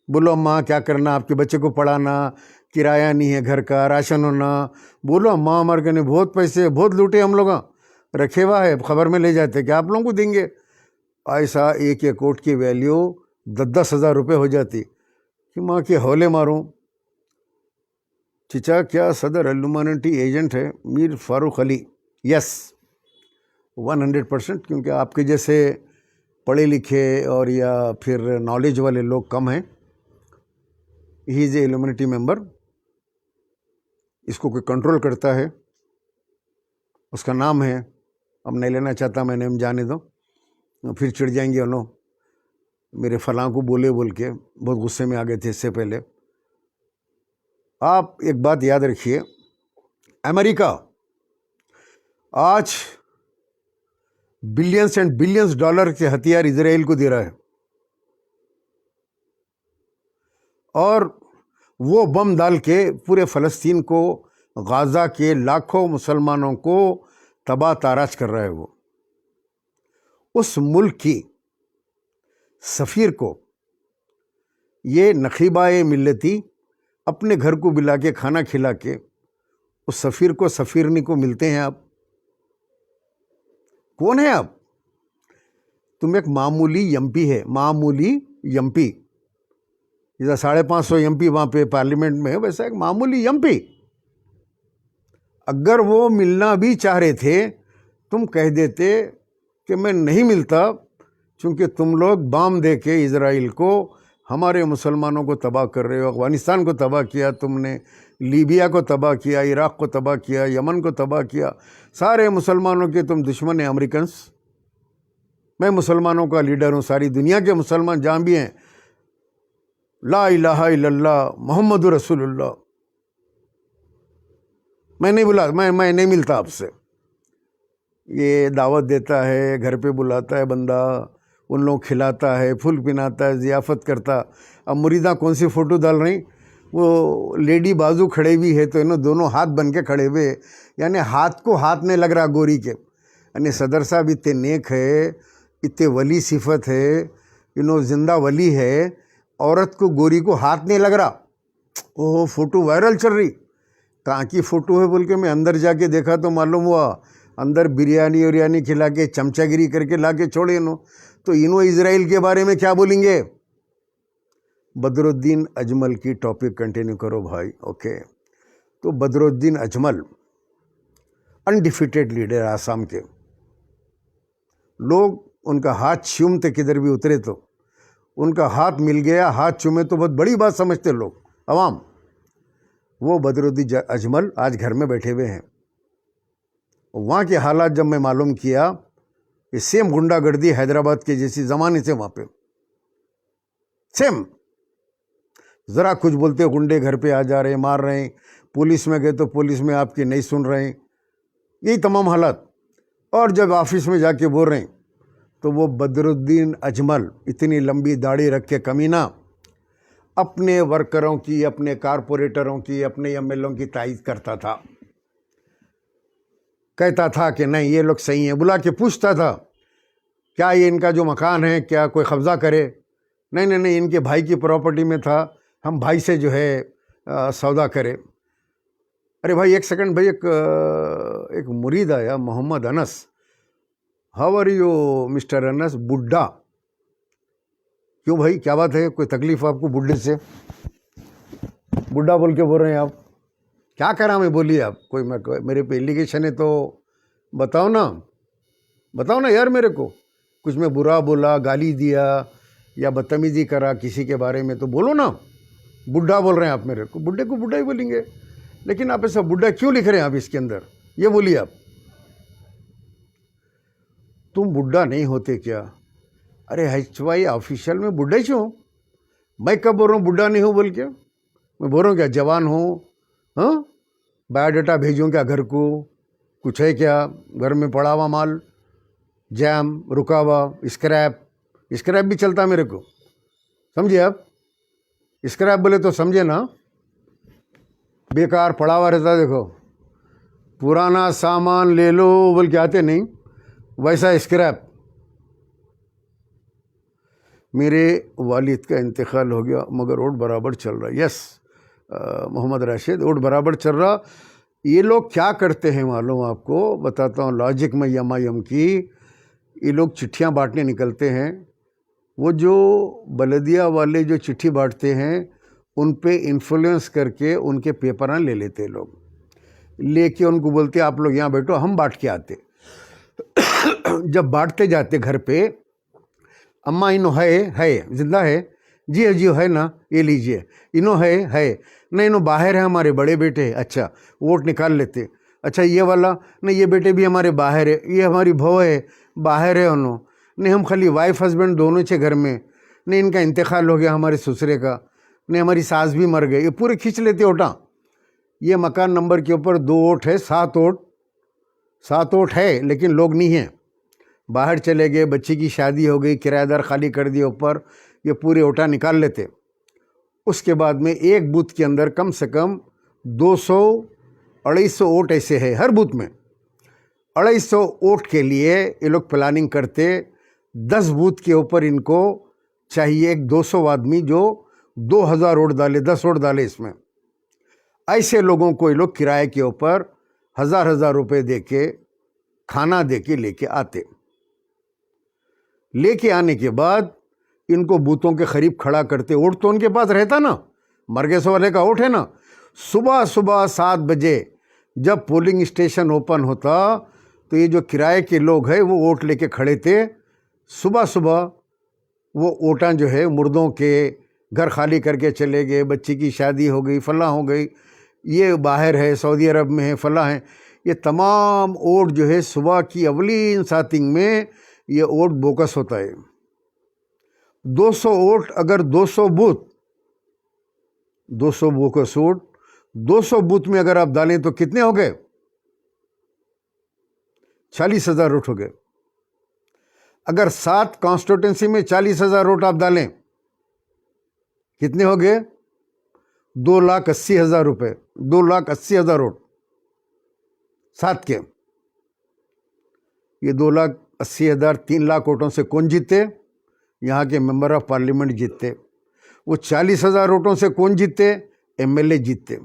A: बोलो अम्मा क्या करना, आपके बच्चे को पढ़ाना, किराया नहीं है घर का, राशन होना। बोलो अम्मा हमारे कहने बहुत पैसे, बहुत लूटे हम लोग, रखे हुआ है, खबर में ले जाते कि आप लोगों को देंगे। ऐसा एक एक वोट की वैल्यू 10-10 हज़ार रुपये हो जाती कि माँ के हौले मारूं। चिचा क्या सदर एल्यूमिनिटी एजेंट है मीर फारूक अली? यस 100%, क्योंकि आपके जैसे पढ़े लिखे और या फिर नॉलेज वाले लोग कम हैं। He is a alumni member. इसको कोई कंट्रोल करता है, उसका नाम है, अब नहीं लेना चाहता मैं नेम, जाने दो, फिर चिढ़ जाएंगे उन्हों, मेरे फलां को बोले बोल के बहुत गुस्से में आ गए थे इससे पहले। आप एक बात याद रखिए, अमेरिका आज बिलियंस एंड बिलियंस डॉलर के हथियार इजराइल को दे रहा है, और वो बम डाल के पूरे फ़लस्तीन को, गाज़ा के लाखों मुसलमानों को तबाह ताराज कर रहा है। वो उस मुल्क की सफ़ीर को ये नखीबाए मिल्लती अपने घर को बुला के खाना खिला के उस सफ़ीर को, सफ़ीरनी को मिलते हैं। आप कौन है आप? तुम एक मामूली एमपी है, मामूली एमपी, जैसा 550 एमपी वहाँ पे पार्लियामेंट में है, वैसा एक मामूली एमपी। अगर वो मिलना भी चाह रहे थे, तुम कह देते कि मैं नहीं मिलता, क्योंकि तुम लोग बम दे के इजराइल को, हमारे मुसलमानों को तबाह कर रहे हो। अफ़गानिस्तान को तबाह किया तुमने, लीबिया को तबाह किया, इराक़ को तबाह किया, यमन को तबाह किया, सारे मुसलमानों के तुम दुश्मन हैं अमेरिकन्स। मैं मुसलमानों का लीडर हूँ, सारी दुनिया के मुसलमान जहाँ भी हैं, ला इलाहा इल्लल्लाह मुहम्मदुर रसूलुल्लाह। मैं नहीं बुला, मैं नहीं मिलता आपसे। ये दावत देता है, घर पे बुलाता है बंदा, उन लोग खिलाता है, फूल पिनाता है, ज़ियाफ़त करता। अब मुरीदा कौन सी फ़ोटो डाल रही, वो लेडी बाजू खड़े भी है तो इन्हों दोनों हाथ बन के खड़े हुए, यानी हाथ को हाथ नहीं लग रहा गोरी के। यानी सदर साहब इतने नेक है, इतने वली सिफत है, इन्हों जिंदा वली है, औरत को गोरी को हाथ नहीं लग रहा। ओह फ़ोटो वायरल चल रही, कहाँ की फ़ोटो है बोल के मैं अंदर जाके देखा तो मालूम हुआ अंदर बिरयानी उरियानी खिला के चमचागिरी करके ला के छोड़े इन्हों। तो इन्हों इजराइल के बारे में क्या बोलेंगे। बदरुद्दीन अजमल की टॉपिक कंटिन्यू करो भाई। ओके, तो बदरुद्दीन अजमल अनडिफिटेड लीडर आसाम के, लोग उनका हाथ चूमते, किधर भी उतरे तो उनका हाथ मिल गया, हाथ चूमे तो बहुत बड़ी बात समझते लोग अवाम। वो बदरुद्दीन अजमल आज घर में बैठे हुए हैं। वहाँ के हालात जब मैं मालूम किया, ये सेम गुंडागर्दी हैदराबाद के जैसी ज़माने से वहाँ पे सेम, ज़रा कुछ बोलते गुंडे घर पे आ जा रहे हैं, मार रहे हैं, पुलिस में गए तो पुलिस में आपकी नहीं सुन रहे हैं, यही तमाम हालात। और जब ऑफिस में जाके बोल रहे हैं तो वो बदरुद्दीन अजमल इतनी लंबी दाढ़ी रख के कमीना अपने वर्करों की, अपने कारपोरेटरों की, अपने एमएलओ की तारीफ करता था, कहता था कि नहीं ये लोग सही हैं, बुला के पूछता था क्या ये इनका जो मकान है क्या कोई कब्ज़ा करे। नहीं नहीं नहीं, इनके भाई की प्रॉपर्टी में था, हम भाई से जो है सौदा करें। अरे भाई एक सेकंड भाई, एक मुरीद आया Mohammed Anas, how are you mister Anas बुड्ढा। क्यों भाई क्या बात है, कोई तकलीफ आपको बुड्ढे से, बुड्ढा बोल के बोल रहे हैं आप, क्या करा मैं, बोलिए आप, कोई मेरे पे एलिगेशन है तो बताओ ना, बताओ ना यार, मेरे को कुछ मैं बुरा बोला, गाली दिया या बदतमीजी करा किसी के बारे में तो बोलो ना। बुड्ढा बोल रहे हैं आप मेरे को बुड्ढा ही बोलेंगे, लेकिन आप ऐसा बुड्ढा क्यों लिख रहे हैं आप इसके अंदर, ये बोलिए आप। तुम बुड्ढा नहीं होते क्या। अरे HY ऑफिशियल में बुड्ढा ही क्यों, मैं कब बोल रहा हूँ बुड्ढा नहीं हूँ बोल के, मैं बोल रहा हूँ क्या जवान हूँ। हाँ, बायोडाटा भेजूँ क्या घर को, कुछ है क्या घर में पड़ा हुआ माल, जैम रुका हुआ, स्क्रैप भी चलता मेरे को, समझिए आप। स्क्रैप बोले तो समझे ना, बेकार पड़ा हुआ रहता, देखो पुराना सामान ले लो बोल के आते नहीं, वैसा स्क्रैप। मेरे वालिद का इंतकाल हो गया मगर ओट बराबर चल रहा। यस मोहम्मद राशिद, ओट बराबर चल रहा। ये लोग क्या करते हैं मालूम आपको, बताता हूँ लॉजिक में यम की। ये लोग चिट्ठियाँ बांटने निकलते हैं, वो जो बलदिया वाले जो चिट्ठी बांटते हैं उन पे इन्फ्लुएंस करके उनके पेपर ले लेते लोग, लेके उनको बोलते आप लोग यहाँ बैठो हम बांट के आते। जब बांटते जाते घर पे, अम्मा इनो है जिंदा है, जी है ना, ये लीजिए, इनो है नहीं, इनो बाहर है हमारे बड़े बेटे, अच्छा वोट निकाल लेते। अच्छा ये वाला नहीं, ये बेटे भी हमारे बाहर है, ये हमारी बहू है बाहर है, उन्हों नहीं, हम खाली वाइफ हस्बैंड दोनों छे घर में, नहीं इनका इंतकाल हो गया हमारे ससुरे का, नहीं हमारी सास भी मर गई, ये पूरे खींच लेते ओटा। ये मकान नंबर के ऊपर 2 ओट है, 7 ओट है, लेकिन लोग नहीं हैं, बाहर चले गए, बच्ची की शादी हो गई, किराएदार खाली कर दिए ऊपर, ये पूरे ओटा निकाल लेते। उसके बाद में एक बूथ के अंदर कम से कम 200-250 वोट ऐसे है, हर बूथ में 250 वोट के लिए ये लोग प्लानिंग करते। 10 बूथ के ऊपर इनको चाहिए एक 200 आदमी जो 2000 वोट डाले, 10 वोट डाले इसमें। ऐसे लोगों को ये लोग किराए के ऊपर 1000 रुपये दे के, खाना दे के लेके आते। लेके आने के बाद इनको बूथों के करीब खड़ा करते। वोट तो उनके पास रहता ना, मरगेस वाले का वोट है ना। सुबह 7 बजे जब पोलिंग स्टेशन ओपन होता तो ये जो किराए के लोग हैं वो वोट लेके खड़े थे। सुबह वो वोटां जो है मुर्दों के, घर खाली करके चले गए, बच्ची की शादी हो गई, फला हो गई, ये बाहर है, सऊदी अरब में है, फला है, ये तमाम वोट जो है सुबह की अवलीन सातिंग में ये वोट बोकस होता है। 200 वोट, अगर 200 बूथ, 200 बोकस वोट 200 बूथ में अगर आप डालें तो कितने हो गए, 40,000 वोट हो गए। अगर 7 कॉन्स्टिट्यूंसी में 40,000 वोट आप डालें, कितने हो गए? 2,80,000 रुपये, 2,80,000 वोट 7 के। ये 2,80,000 3 लाख वोटों से कौन जीते? यहाँ के मेंबर ऑफ पार्लियामेंट जीतते। वो 40,000 वोटों से कौन जीतते? एमएलए जीतते।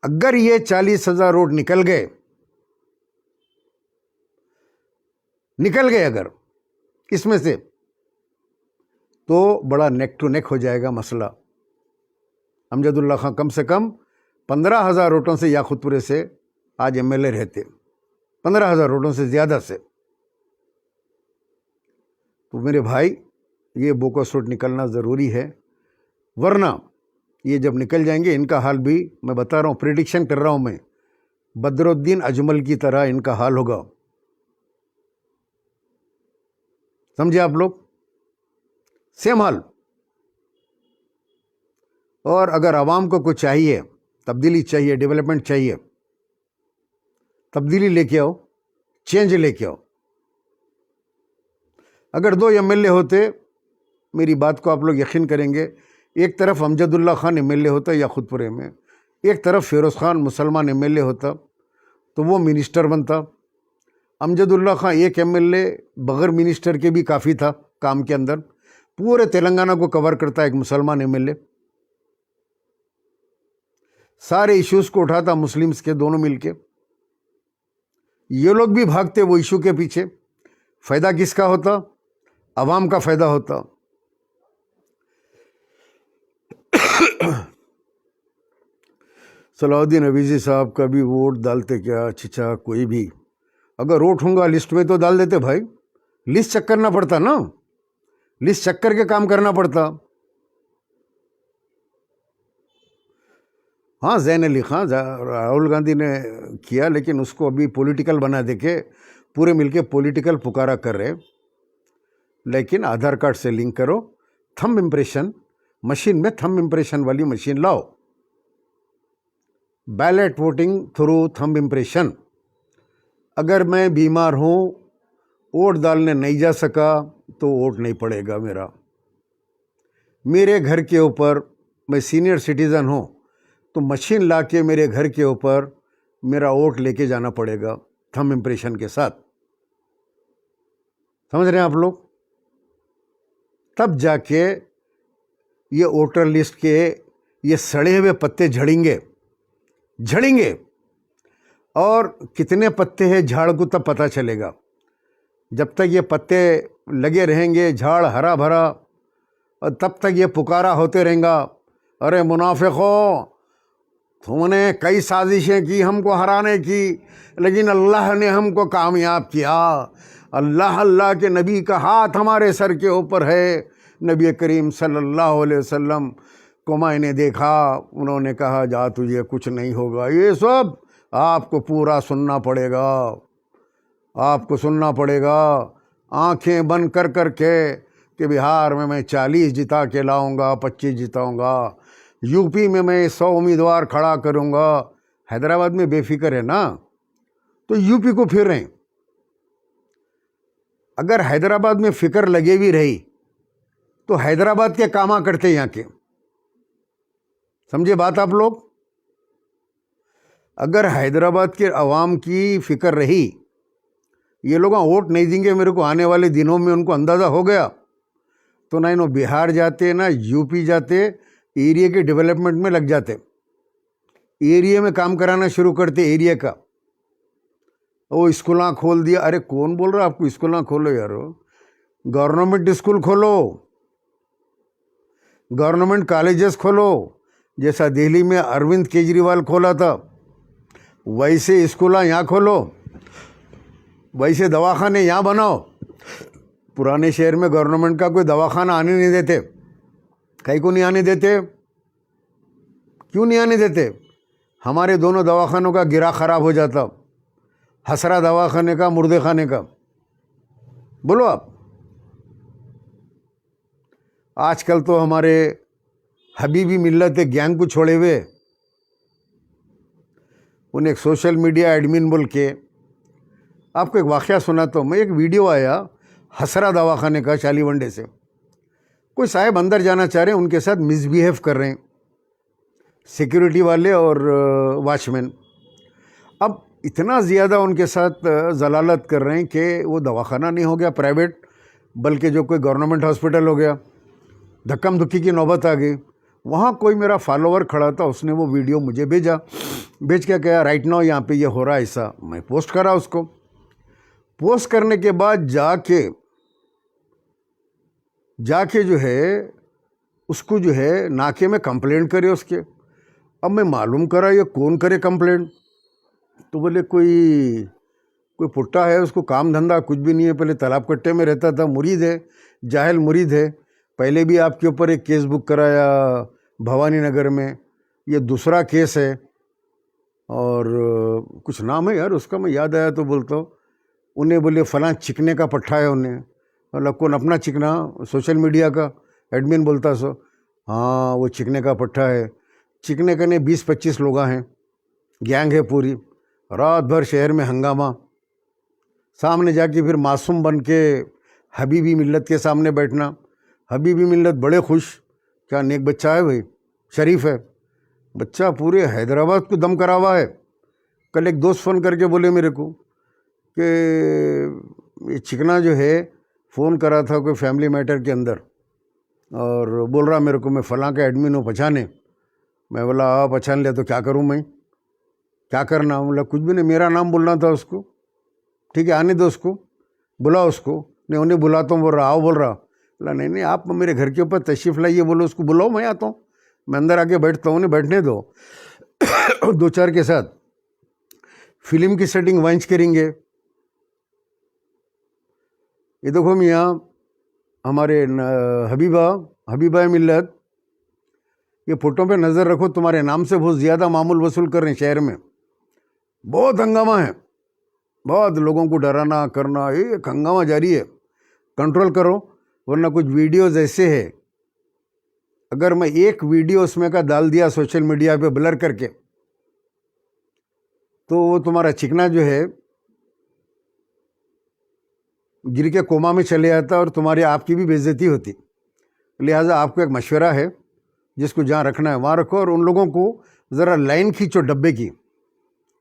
A: अगर ये 40,000 वोट निकल गए अगर इसमें से, तो बड़ा नेक टू नेक हो जाएगा मसला। अमजदुल्ला खां कम से कम 15,000 वोटों से याकुतपुरे से आज एमएलए रहते, 15,000 वोटों से ज़्यादा से। तो मेरे भाई, ये बोकस वोट निकलना ज़रूरी है, वरना ये जब निकल जाएंगे इनका हाल भी, मैं बता रहा हूँ, प्रिडिक्शन कर रहा हूँ मैं, बदरुद्दीन अजमल की तरह इनका हाल होगा। समझे आप लोग? सेम हाल। और अगर आवाम को कुछ चाहिए, तब्दीली चाहिए, डेवलपमेंट चाहिए, तब्दीली लेके आओ, चेंज लेके आओ। अगर 2 एमएलए होते, मेरी बात को आप लोग यकीन करेंगे, एक तरफ अमजदुल्ला खान एमएलए होता याकुतपुरे में, एक तरफ फिरोज़ खान मुसलमान एमएलए होता, तो वो मिनिस्टर बनता। अमजदुल्ला खान एक एमएलए बगैर मिनिस्टर के भी काफ़ी था काम के अंदर, पूरे तेलंगाना को कवर करता एक मुसलमान एमएलए, सारे इश्यूज़ को उठाता मुस्लिम्स के दोनों मिलके। ये लोग भी भागते वो इशू के पीछे। फ़ायदा किसका होता? अवाम का फ़ायदा होता। सलाउद्दीन अवीज़ी साहब का भी वोट डालते क्या? चिचा कोई भी अगर वोट होगा लिस्ट में तो डाल देते भाई। लिस्ट चेक करना पड़ता ना, लिस्ट चेक करके काम करना पड़ता। हाँ, ज़ैन अली खां, राहुल गांधी ने किया, लेकिन उसको अभी पॉलिटिकल बना देके पूरे मिलके पॉलिटिकल पुकारा कर रहे। लेकिन आधार कार्ड से लिंक करो, थंब इम्प्रेशन मशीन में, थंब इम्प्रेशन वाली मशीन लाओ, ballot voting through thumb impression. अगर मैं बीमार हूँ, वोट डालने नहीं जा सका, तो वोट नहीं पड़ेगा मेरा। मेरे घर के ऊपर, मैं सीनियर सिटीज़न हूँ, तो मशीन ला के मेरे घर के ऊपर मेरा वोट लेके जाना पड़ेगा थंब इम्प्रेशन के साथ। समझ रहे हैं आप लोग? तब जाके ये वोटर लिस्ट के ये सड़े हुए पत्ते झड़ेंगे, और कितने पत्ते हैं झाड़ को तब पता चलेगा। जब तक ये पत्ते लगे रहेंगे, झाड़ हरा भरा, और तब तक ये पुकारा होते रहेगा, अरे मुनाफिकों, तुमने कई साजिशें की हमको हराने की, लेकिन अल्लाह ने हमको कामयाब किया। अल्लाह के नबी का हाथ हमारे सर के ऊपर है। नबी करीम सल्लल्लाहु अलैहि वसल्लम को मैंने देखा, उन्होंने कहा जा तुझे कुछ नहीं होगा। ये सब आपको पूरा सुनना पड़ेगा, आपको सुनना पड़ेगा, आंखें बंद कर कर के, कि बिहार में मैं 40 जिता के लाऊंगा, 25 जिताऊंगा, यूपी में मैं 100 उम्मीदवार खड़ा करूंगा। हैदराबाद में बेफिक्र है ना, तो यूपी को फिर रहे। अगर हैदराबाद में फिक्र लगे भी रही, तो हैदराबाद के कामा करते यहाँ के। समझे बात आप लोग? अगर हैदराबाद के अवाम की फिक्र रही, ये लोग वोट नहीं देंगे मेरे को आने वाले दिनों में, उनको अंदाज़ा हो गया, तो ना इन्हों बिहार जाते, ना यूपी जाते, एरिया के डेवलपमेंट में लग जाते, एरिया में काम कराना शुरू करते एरिया का। वो स्कूल खोल दिया। अरे कौन बोल रहा है आपको स्कूल खोलो यार? गवर्नमेंट स्कूल खोलो, गवर्नमेंट कॉलेजेस खोलो, जैसा दिल्ली में अरविंद केजरीवाल खोला था, वैसे स्कूल यहाँ खोलो, वैसे दवाखाने यहाँ बनाओ। पुराने शहर में गवर्नमेंट का कोई दवाखाना आने नहीं देते। कहीं को नहीं आने देते? क्यों नहीं आने देते? हमारे दोनों दवाखानों का गिरा खराब हो जाता, हसरा दवाखाने का, मुर्दे खाने का। बोलो आप। आजकल तो हमारे हबीबी मिल्लत गैंग को छोड़े हुए, उन्हें एक सोशल मीडिया एडमिन बोल के आपको एक वाक़या सुनाता हूँ मैं। एक वीडियो आया हसरा दवाखाने का शालीवंडे से। कोई साहब अंदर जाना चाह रहे हैं, उनके साथ मिसबिहेव कर रहे हैं सिक्योरिटी वाले और वॉचमैन। अब इतना ज़्यादा उनके साथ जलालत कर रहे हैं कि वो दवाखाना नहीं हो गया प्राइवेट, बल्कि जो कोई गवर्नमेंट हॉस्पिटल हो गया। धक्कम धुक्की की नौबत आ गई। वहाँ कोई मेरा फॉलोवर खड़ा था, उसने वो वीडियो मुझे भेजा। भेज के कहा राइट नाउ यहाँ पे ये हो रहा है ऐसा। मैं पोस्ट करा उसको। पोस्ट करने के बाद जाके जो है उसको जो है नाके में कंप्लेंट करे उसके। अब मैं मालूम करा ये कौन करे कंप्लेंट, तो बोले कोई पुट्टा है, उसको काम धंधा कुछ भी नहीं है, पहले तालाब कट्टे में रहता था, मुरीद है, जाहिल मुरीद है। पहले भी आपके ऊपर एक केस बुक कराया भवानी नगर में, ये दूसरा केस है। और कुछ नाम है यार उसका, मैं याद आया तो बोलता हूँ। उन्हें बोले फलां चिकने का पट्टा है उन्हें। मतलब कौन अपना चिकना सोशल मीडिया का एडमिन बोलता सो, हाँ वो चिकने का पट्टा है। चिकने का ने 20-25 लोग हैं, गैंग है पूरी। रात भर शहर में हंगामा। सामने जाके फिर मासूम बन के हबीबी मिल्लत के सामने बैठना। हबीबी मिल्लत बड़े खुश, क्या नेक बच्चा है भाई, शरीफ है बच्चा, पूरे हैदराबाद को दम करा हुआ है। कल एक दोस्त फ़ोन करके बोले मेरे को कि ये चिकना जो है फ़ोन करा था कोई फैमिली मैटर के अंदर, और बोल रहा मेरे को मैं फ़लाँ का एडमिन हूँ, पहचाने। मैं बोला हाँ पहचान लिया, तो क्या करूँ मैं, क्या करना। बोला कुछ भी नहीं, मेरा नाम बोलना था उसको। ठीक है आने दो उसको, बुला उसको। नहीं उन्हें बुलाता हूँ, बोल रहा आओ, बोल रहा। बोला नहीं आप मेरे घर के ऊपर तशरीफ़ लाइए, बोलो उसको बुलाओ, मैं आता हूँ, मैं अंदर आके बैठता हूँ, नहीं बैठने दो। 2-4 के साथ फिल्म की सेटिंग वाइंच करेंगे। ये देखो मियाँ हमारे हबीबा मिल्लत, ये फ़ोटो पे नज़र रखो, तुम्हारे नाम से बहुत ज़्यादा मामूल वसूल कर रहे हैं शहर में। बहुत हंगामा है, बहुत लोगों को डराना करना, ये हंगामा जारी है। कंट्रोल करो, वरना कुछ वीडियोज़ ऐसे है, अगर मैं एक वीडियो उसमें का डाल दिया सोशल मीडिया पे ब्लर करके, तो वो तुम्हारा चिकना जो है गिर के कोमा में चले जाता और तुम्हारी आपकी भी बेइज्जती होती। लिहाजा आपको एक मशवरा है, जिसको जहाँ रखना है वहाँ रखो, और उन लोगों को ज़रा लाइन खींचो डब्बे की,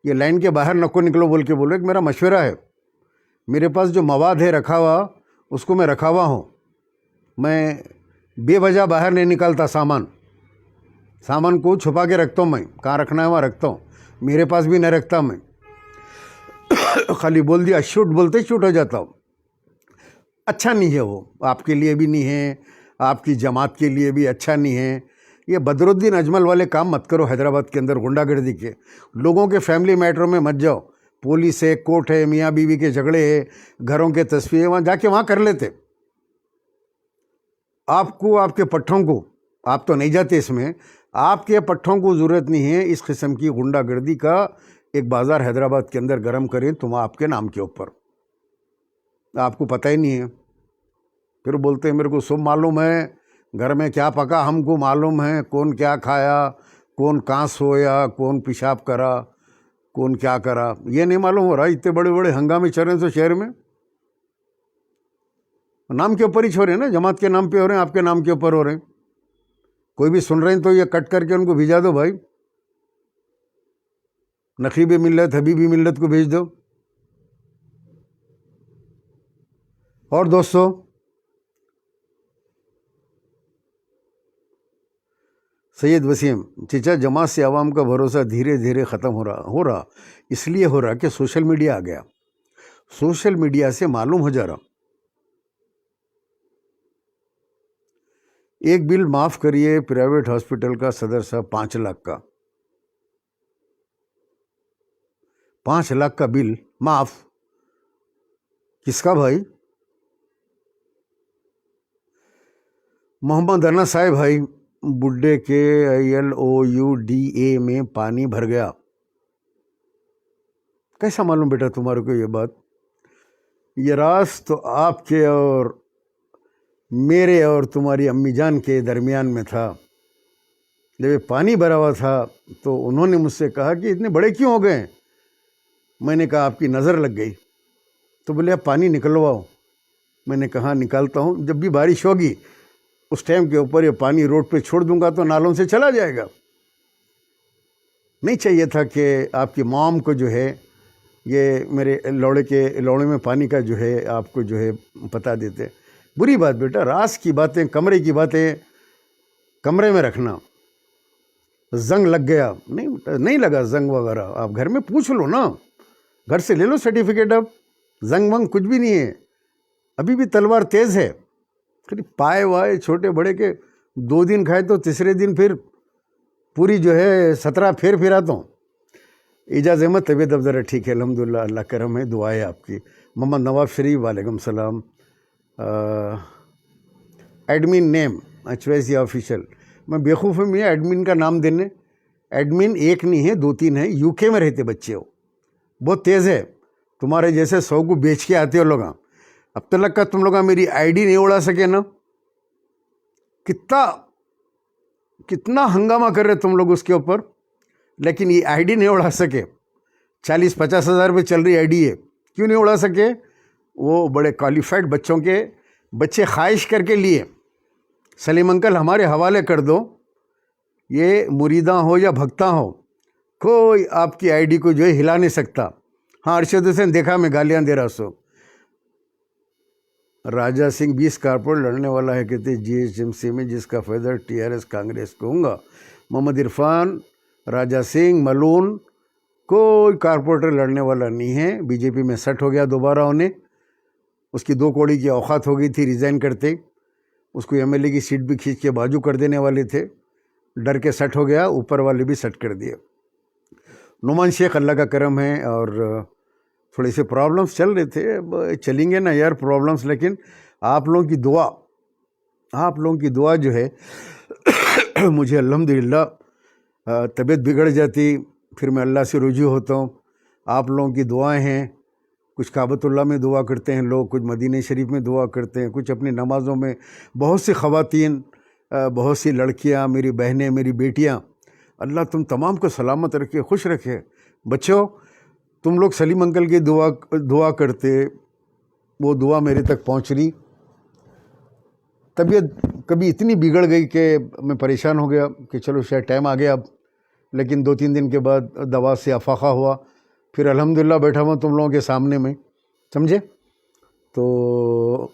A: ये लाइन के बाहर नको निकलो बोल के बोलो। एक मेरा मशवरा है, मेरे पास जो मवाद है रखा हुआ उसको मैं रखा हुआ हूँ। मैं बेवजह बाहर नहीं निकालता सामान को छुपा के रखता हूँ। मैं कहाँ रखना है वहाँ रखता हूँ, मेरे पास भी नहीं रखता मैं। खाली बोल दिया शूट, बोलते ही शूट हो जाता हूँ। अच्छा नहीं है वो, आपके लिए भी नहीं है, आपकी जमात के लिए भी अच्छा नहीं है। ये बदरुद्दीन अजमल वाले काम मत करो। हैदराबाद के अंदर गुंडागर्दी के, लोगों के फैमिली मैटरों में मत जाओ। पुलिस है, कोर्ट है, मियाँ बीवी के झगड़े है, घरों के तस्वीरें, वहाँ जाके वहाँ कर लेते। आपको आपके पट्ठों को, आप तो नहीं जाते इसमें, आपके पट्ठों को ज़रूरत नहीं है इस किस्म की गुंडागर्दी का। एक बाज़ार हैदराबाद के अंदर गरम करें तुम आपके नाम के ऊपर, आपको पता ही नहीं है। फिर बोलते हैं मेरे को सब मालूम है, घर में क्या पका हमको मालूम है, कौन क्या खाया, कौन कहाँ सोया, कौन पेशाब करा, कौन क्या करा, ये नहीं मालूम हो रहा। इतने बड़े बड़े हंगामे चल रहे हैं तो शहर में, नाम के ऊपर ही हो रहे हैं ना, जमात के नाम पे हो रहे हैं, आपके नाम के ऊपर हो रहे हैं। कोई भी सुन रहे हैं तो ये कट करके उनको भिजा दो भाई, नकीब मिल्लत हबीबी मिल्लत को भेज दो। और दोस्तों, सैयद वसीम चचा, जमात से आवाम का भरोसा धीरे धीरे ख़त्म हो रहा इसलिए हो रहा कि सोशल मीडिया आ गया। सोशल मीडिया से मालूम हो जा रहा, एक बिल माफ़ करिए प्राइवेट हॉस्पिटल का सदर साहब 5 लाख का, 5 लाख का बिल माफ़, किसका भाई? मोहम्मद अना साहब भाई, बुड्ढे के ILOUDA में पानी भर गया। कैसा मालूम बेटा तुम्हारे को ये बात? ये राज तो आपके और मेरे और तुम्हारी अम्मी जान के दरमियान में था। जब ये पानी भरा हुआ था तो उन्होंने मुझसे कहा कि इतने बड़े क्यों हो गए? मैंने कहा आपकी नज़र लग गई। तो बोले आप पानी निकलवाओ। मैंने कहा निकालता हूँ, जब भी बारिश होगी उस टाइम के ऊपर ये पानी रोड पे छोड़ दूंगा तो नालों से चला जाएगा। नहीं चाहिए था कि आपकी मॉम को जो है ये मेरे लौड़े में पानी का जो है आपको जो है पता देते। बुरी बात बेटा, रास की बातें, कमरे की बातें कमरे में रखना। जंग लग गया, नहीं लगा जंग वगैरह, आप घर में पूछ लो ना, घर से ले लो सर्टिफिकेट। अब जंग वंग कुछ भी नहीं है, अभी भी तलवार तेज़ है। खाली पाए वाए छोटे बड़े के 2 दिन खाए तो तीसरे दिन फिर पूरी जो है 17 फेर फिराता हूँ। इजाज़ अहमद, तबीयत अब ज़रा ठीक है अल्हम्दुलिल्लाह, अल्लाह करम है, दुआ है आपकी। मोहम्मद नवाब शरीफ, वालेकुम सलाम। एडमिन नेम चॉइस या ऑफिशियल, मैं बेवकूफ़ हूँ मैं एडमिन का नाम देने। एडमिन एक नहीं है, 2-3 है, यूके में रहते बच्चे हो, बहुत तेज़ है। तुम्हारे जैसे 100 को बेच के आते हो लोग। अब तक का तुम लोग मेरी आईडी नहीं उड़ा सके ना। कितना हंगामा कर रहे तुम लोग उसके ऊपर, लेकिन ये आईडी नहीं उड़ा सके। 40-50 हज़ार रुपये चल रही आईडी है, क्यों नहीं उड़ा सके? वो बड़े क्वालिफाइड बच्चों के बच्चे ख्वाहिश करके लिए। सलीम अंकल हमारे हवाले कर दो, ये मुरीदा हो या भक्ता हो, कोई आपकी आईडी को जो है हिला नहीं सकता। हाँ, अरशद हुसैन देखा, मैं गालियाँ दे रहा सो। राजा सिंह 20 कारपोरेट लड़ने वाला है, कहते जीएचएमसी में, जिसका फ़ायदा टीआरएस कांग्रेस को होगा। मोहम्मद इरफान, राजा सिंह, मलून, कोई कारपोरेटर लड़ने वाला नहीं है। बीजेपी में सेट हो गया दोबारा उन्हें, उसकी 2 कौड़ी की औकात हो गई थी रिज़ाइन करते। उसको एमएलए की सीट भी खींच के बाजू कर देने वाले थे, डर के सेट हो गया, ऊपर वाले भी सेट कर दिए। नुमान शेख, अल्लाह का करम है, और थोड़े से प्रॉब्लम्स चल रहे थे। अब चलेंगे ना यार प्रॉब्लम्स, लेकिन आप लोगों की दुआ जो है मुझे अल्हम्दुलिल्लाह तबीयत बिगड़ जाती फिर मैं अल्लाह से रुजू होता हूँ। आप लोगों की दुआएं हैं, कुछ काबतुल्लाह में दुआ करते हैं लोग, कुछ मदीने शरीफ में दुआ करते हैं, कुछ अपनी नमाज़ों में। बहुत सी ख़वातीन, बहुत सी लड़कियाँ, मेरी बहनें, मेरी बेटियाँ, अल्लाह तुम तमाम को सलामत रखे, खुश रखे। बच्चों, तुम लोग सलीम अंकल की दुआ करते, वो दुआ मेरे तक पहुंच रही। तबीयत कभी इतनी बिगड़ गई कि मैं परेशान हो गया कि चलो शायद टाइम आ गया अब, लेकिन 2-3 दिन के बाद दवा से अफाका हुआ, फिर अल्हम्दुलिल्लाह बैठा हुआ तुम लोगों के सामने में, समझे। तो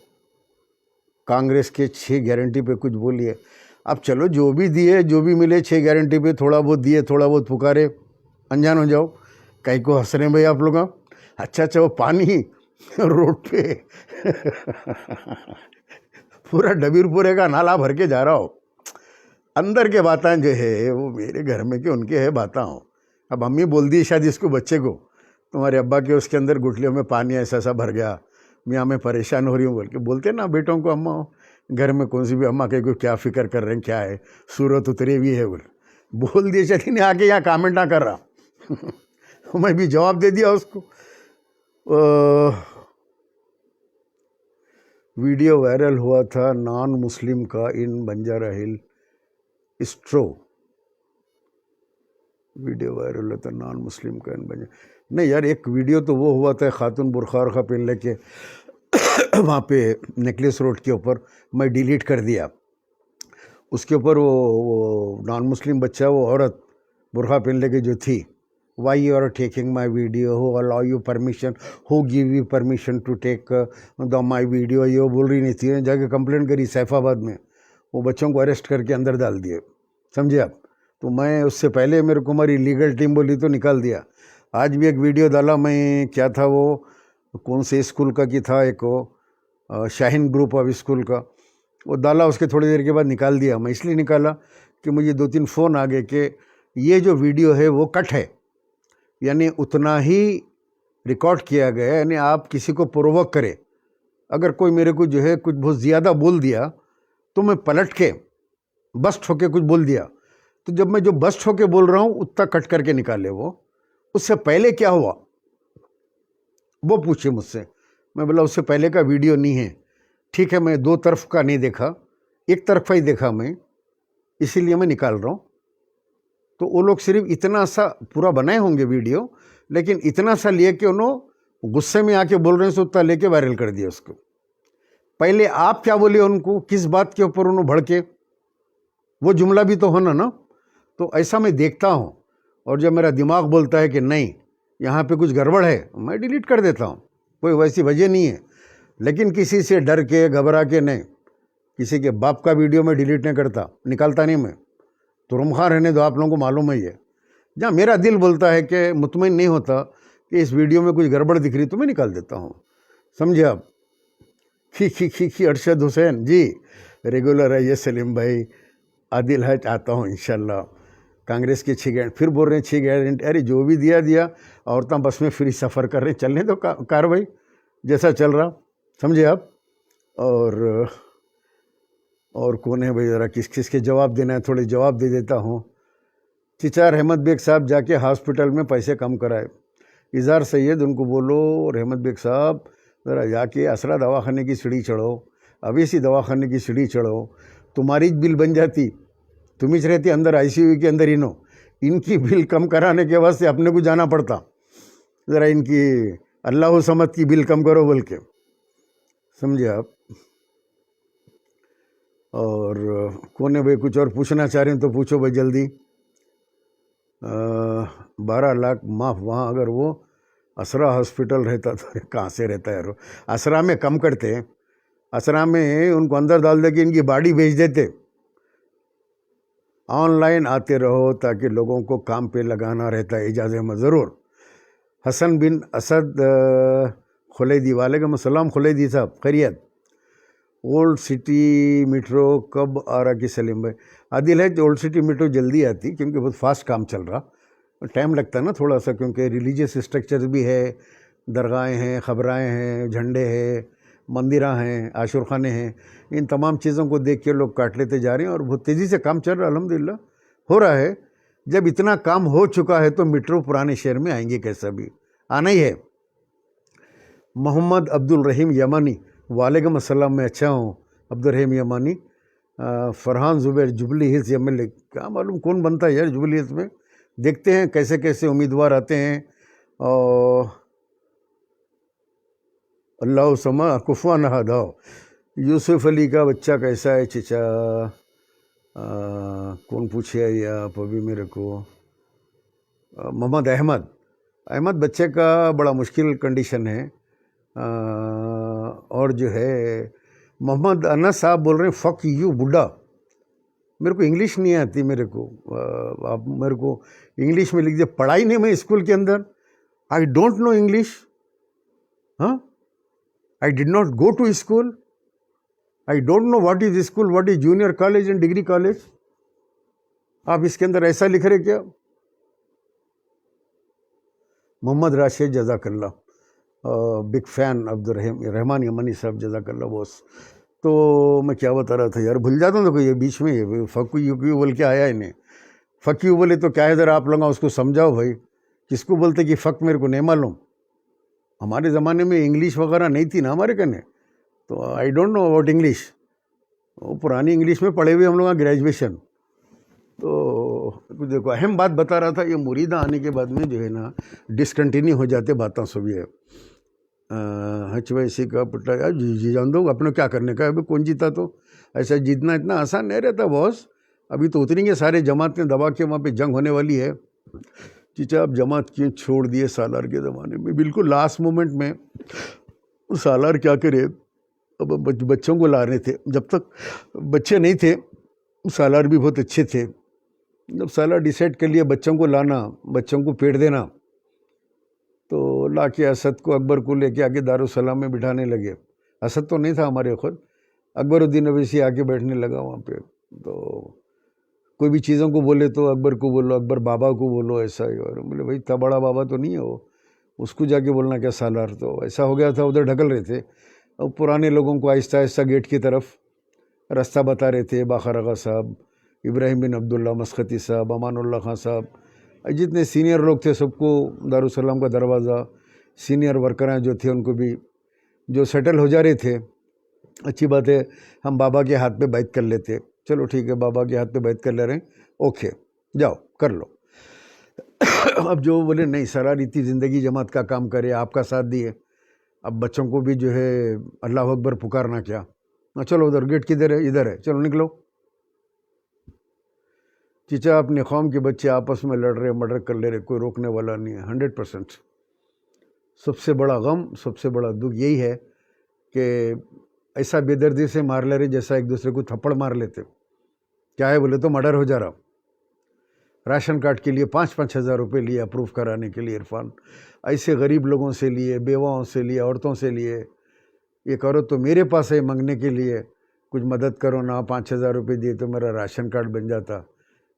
A: कांग्रेस के 6 गारंटी पे कुछ बोलिए। अब चलो जो भी दिए, जो भी मिले 6 गारंटी पे, थोड़ा बहुत दिए, थोड़ा बहुत पुकारे, अनजान हो जाओ। कहीं को हंस रहे हैं भाई आप लोग। अच्छा, वो पानी रोड पे पूरा डबीरपुरे का नाला भर के जा रहा हो। अंदर के बातें जो है वो मेरे घर में के उनके है बातें हो। अब अम्मी बोल दी शायद इसको, बच्चे को, तुम्हारे अब्बा के उसके अंदर गुठलियों में पानी ऐसा सा भर गया, मियाँ मैं परेशान हो रही हूँ बोल के बोलते ना बेटों को। अम्मा घर में कौन सी भी अम्मा के को क्या फ़िक्र कर रहे हैं, क्या है, सूरत उतरी हुई है बोल दिए। शायद नहीं आके यहाँ कमेंट ना कर रहा मैं भी जवाब दे दिया उसको। वीडियो वायरल हुआ था नॉन मुस्लिम का इन बंजारा हिल स्ट्रो। वीडियो वायरल हुआ था नॉन मुस्लिम का इन बंजारा, नहीं यार, एक वीडियो तो वो हुआ था खातून बुरखा उरखा पहन लेके वहाँ पे नेकलेस रोड के ऊपर, मैं डिलीट कर दिया। उसके ऊपर वो नॉन मुस्लिम बच्चा, वो औरत बुरखा पहन लेके जो थी, why you are taking my video, who allow you permission, who give you permission to take the my video, ये बोल रही नहीं थी। जाके कंप्लेंट करी सैफाबाद में, वो बच्चों को अरेस्ट करके अंदर डाल दिए, समझे आप। तो मैं उससे पहले मेरे को हमारी लीगल टीम बोली तो निकाल दिया। आज भी एक वीडियो डाला मैं, क्या था वो, कौन से स्कूल का की था, एक वो शाहीन ग्रुप ऑफ स्कूल का, वो डाला, उसके थोड़ी देर के बाद निकाल दिया। मैं इसलिए निकाला कि मुझे 2-3 फ़ोन आ गए कि ये जो वीडियो है वो कट है, यानी उतना ही रिकॉर्ड किया गया है, यानी आप किसी को प्रोवोक करें। अगर कोई मेरे को जो है कुछ बहुत ज़्यादा बोल दिया तो मैं पलट के बस्ट होके कुछ बोल दिया, तो जब मैं जो बस्ट होके बोल रहा हूँ उतना कट करके निकाले वो। उससे पहले क्या हुआ वो पूछे मुझसे। मैं बोला उससे पहले का वीडियो नहीं है। ठीक है, मैं 2 तरफ का नहीं देखा, एक तरफा ही देखा मैं, इसीलिए मैं निकाल रहा हूँ। तो वो लोग सिर्फ इतना सा पूरा बनाए होंगे वीडियो, लेकिन इतना सा लिए कि उन्होंने गुस्से में आके बोल रहे हैं, सुत्ता लेके वायरल कर दिया उसको। पहले आप क्या बोले उनको, किस बात के ऊपर उन्होंने भड़के, वो जुमला भी तो होना ना। तो ऐसा मैं देखता हूँ, और जब मेरा दिमाग बोलता है कि नहीं यहाँ पे कुछ गड़बड़ है, मैं डिलीट कर देता हूँ। कोई वैसी वजह नहीं है, लेकिन किसी से डर के घबरा के नहीं। किसी के बाप का वीडियो में डिलीट नहीं करता, निकालता नहीं मैं, तो रुमखा रहने दो, आप लोगों को मालूम है ये। जहाँ मेरा दिल बोलता है कि मुतमईन नहीं होता कि इस वीडियो में कुछ गड़बड़ दिख रही, तो मैं निकाल देता हूँ, समझे आप। खी अरशद हुसैन जी रेगुलर है ये, सलीम भाई आदिल है, आता हूँ इंशाल्लाह। कांग्रेस की 6 गारंटी, फिर बोल रहे हैं 6 गारंटी, अरे जो भी दिया औरतें बस में फ्री सफ़र कर रहे हैं, चलने दो कार्रवाई जैसा चल रहा, समझे आप। और कौन है भाई, ज़रा किस किस के जवाब देना है, थोड़े जवाब दे देता हूँ। चिचा रहमत बेग साहब जाके हॉस्पिटल में पैसे कम कराए, इज़हार सैयद उनको बोलो, रहमत बेग साहब ज़रा जाके असरा दवाखाने की सीढ़ी चढ़ो, अवेसी दवाखाने की सीढ़ी चढ़ो, तुम्हारी बिल बन जाती, तुम ही रहती अंदर आईसीयू के अंदर, इनकी बिल कम कराने के वास्ते अपने को जाना पड़ता। ज़रा इनकी अल्लाह समद की बिल कम करो बोल के, समझे आप। और कौन है भाई, कुछ और पूछना चाह रहे हैं तो पूछो भाई जल्दी। 12 लाख माफ़, वहाँ अगर वो असरा हॉस्पिटल रहता तो कहाँ से रहता है यार। असरा में कम करते, असरा में उनको अंदर डाल दे के इनकी बाड़ी भेज देते। ऑनलाइन आते रहो ताकि लोगों को काम पे लगाना रहता है। इजाज़ अहमद ज़रूर। हसन बिन असद खुलैदी, वालेकुम अस्सलाम खुलैदी साहब, खैरियत। ओल्ड सिटी मेट्रो कब आ रहा कि सलीम भाई? आदिल है, ओल्ड सिटी मेट्रो जल्दी आती, क्योंकि बहुत फास्ट काम चल रहा, टाइम लगता है ना थोड़ा सा, क्योंकि रिलीजियस स्ट्रक्चर भी है, दरगाहें हैं, खबराएँ हैं, झंडे हैं, मंदिरा हैं, आशुर खाने हैं, इन तमाम चीज़ों को देख के लोग काट लेते जा रहे हैं, और बहुत तेज़ी से काम चल रहा है, अल्हम्दुलिल्लाह हो रहा है। जब इतना काम हो चुका है तो मेट्रो पुराने शहर में आएंगे, कैसा भी आना ही है। मोहम्मद अब्दुल रहीम यमानी, वालेकुम अस्सलाम, मैं अच्छा हूँ अब्दुल रहीम यमानी। फरहान ज़ुबैर जुबली हिल्स एमएलए, क्या मालूम कौन बनता है यार जुबली हिल्स में, देखते हैं कैसे कैसे उम्मीदवार आते हैं। और अल्लाह समा कुफा नहादाओ, यूसुफ अली का बच्चा कैसा है चिचा? कौन पूछे ये आप अभी मेरे को? मोहम्मद अहमद बच्चे का बड़ा मुश्किल कंडीशन है। और जो है मोहम्मद अनस साहब बोल रहे हैं फ़क यू बुड्ढा। मेरे को इंग्लिश नहीं आती, मेरे को आप मेरे को इंग्लिश में लिख दिया, पढ़ाई नहीं मैं स्कूल के अंदर, आई डोंट नो इंग्लिश। हाँ, I did not go to school, I don't know what is school, what is junior college and degree college. आप इसके अंदर ऐसा लिख रहे क्या? मोहम्मद राशिद जज़ाकल्ला, बिग फ़ैन अब्दुल रहमान यमनी साहब, जज़ाकल्ला बॉस। तो मैं क्या बता रहा था यार, भूल जाता हूँ। देखो ये बीच में ये फ़क यू बोल के आया इन्हें, फ़क यू बोले तो क्या है, ज़रा आप लोग उसको समझाओ भाई, किसको बोलते कि फ़क मेरे को नहीं मालूम। हमारे ज़माने में इंग्लिश वगैरह नहीं थी ना हमारे कने, तो आई डोंट नो अबाउट इंग्लिश। वो पुरानी इंग्लिश में पढ़े हुए हम लोग ग्रेजुएशन। तो देखो अहम बात बता रहा था, ये मुरीदा आने के बाद में जो है ना डिसकंटिन्यू हो जाते बातें सब। ये हच वैसी का पुट्टा यार जी जान दो, अपने क्या करने का, अभी कौन जीता, तो ऐसा जीतना इतना आसान नहीं रहता बॉस। अभी तो उतरेंगे सारे जमातें दबा के, वहाँ पे जंग होने वाली है। चीचा आप जमात क्यों छोड़ दिए सालार के ज़माने में? बिल्कुल लास्ट मोमेंट में सालार क्या करे, अब बच्चों को ला रहे थे, जब तक बच्चे नहीं थे सालार भी बहुत अच्छे थे। जब सालार डिसाइड कर लिया बच्चों को लाना, बच्चों को पेट देना, तो ला के असद को अकबर को लेके आके दारुसलाम में बिठाने लगे। असद तो नहीं था हमारे खुद, अकबरुद्दीन अवैसी आके बैठने लगा वहाँ पे। तो कोई भी चीज़ों को बोले तो अकबर को बोलो, अकबर बाबा को बोलो, ऐसा ही। और बोले भाई इतना बड़ा बाबा तो नहीं है वो, उसको जाके बोलना क्या सालार। तो ऐसा हो गया था, उधर ढकल रहे थे। अब पुराने लोगों को आहिस्ता आहिस्ता गेट की तरफ रास्ता बता रहे थे, बाखर आगा साहब, इब्राहिम बिन अब्दुल्ला मस्कती साहब, अमानुल्लाह खां साहब, जितने सीनियर लोग थे सबको दारुसलाम का दरवाज़ा, सीनियर वर्करां जो थे उनको भी, जो सेटल हो जा रहे थे, अच्छी बात है, हम बाबा के हाथ पे बैत कर लेते, चलो ठीक है बाबा के हाथ पे बैत कर ले रहे हैं, ओके जाओ कर लो। अब जो बोले नहीं शरारती ज़िंदगी जमात का काम करे, आपका साथ दिए, अब बच्चों को भी जो है अल्लाह अकबर पुकारना क्या, चलो उधर गेट किधर है, इधर है, चलो निकलो। चीचा अपने कौम के बच्चे आपस में लड़ रहे, मर्डर कर ले रहे, कोई रोकने वाला नहीं है। 100%। सबसे बड़ा गम, सबसे बड़ा दुख यही है कि ऐसा बेदर्दी से मार ले रहे जैसा एक दूसरे को थप्पड़ मार लेते। क्या है बोले तो मर्डर हो जा रहा। राशन कार्ड के लिए 5-5 हज़ार रुपये लिए अप्रूव कराने के लिए इरफान, ऐसे गरीब लोगों से लिए, बेवाओं से लिए, औरतों से लिए। ये करो तो मेरे पास है मांगने के लिए, कुछ मदद करो ना, 5 हज़ार रुपये दिए तो मेरा राशन कार्ड बन जाता।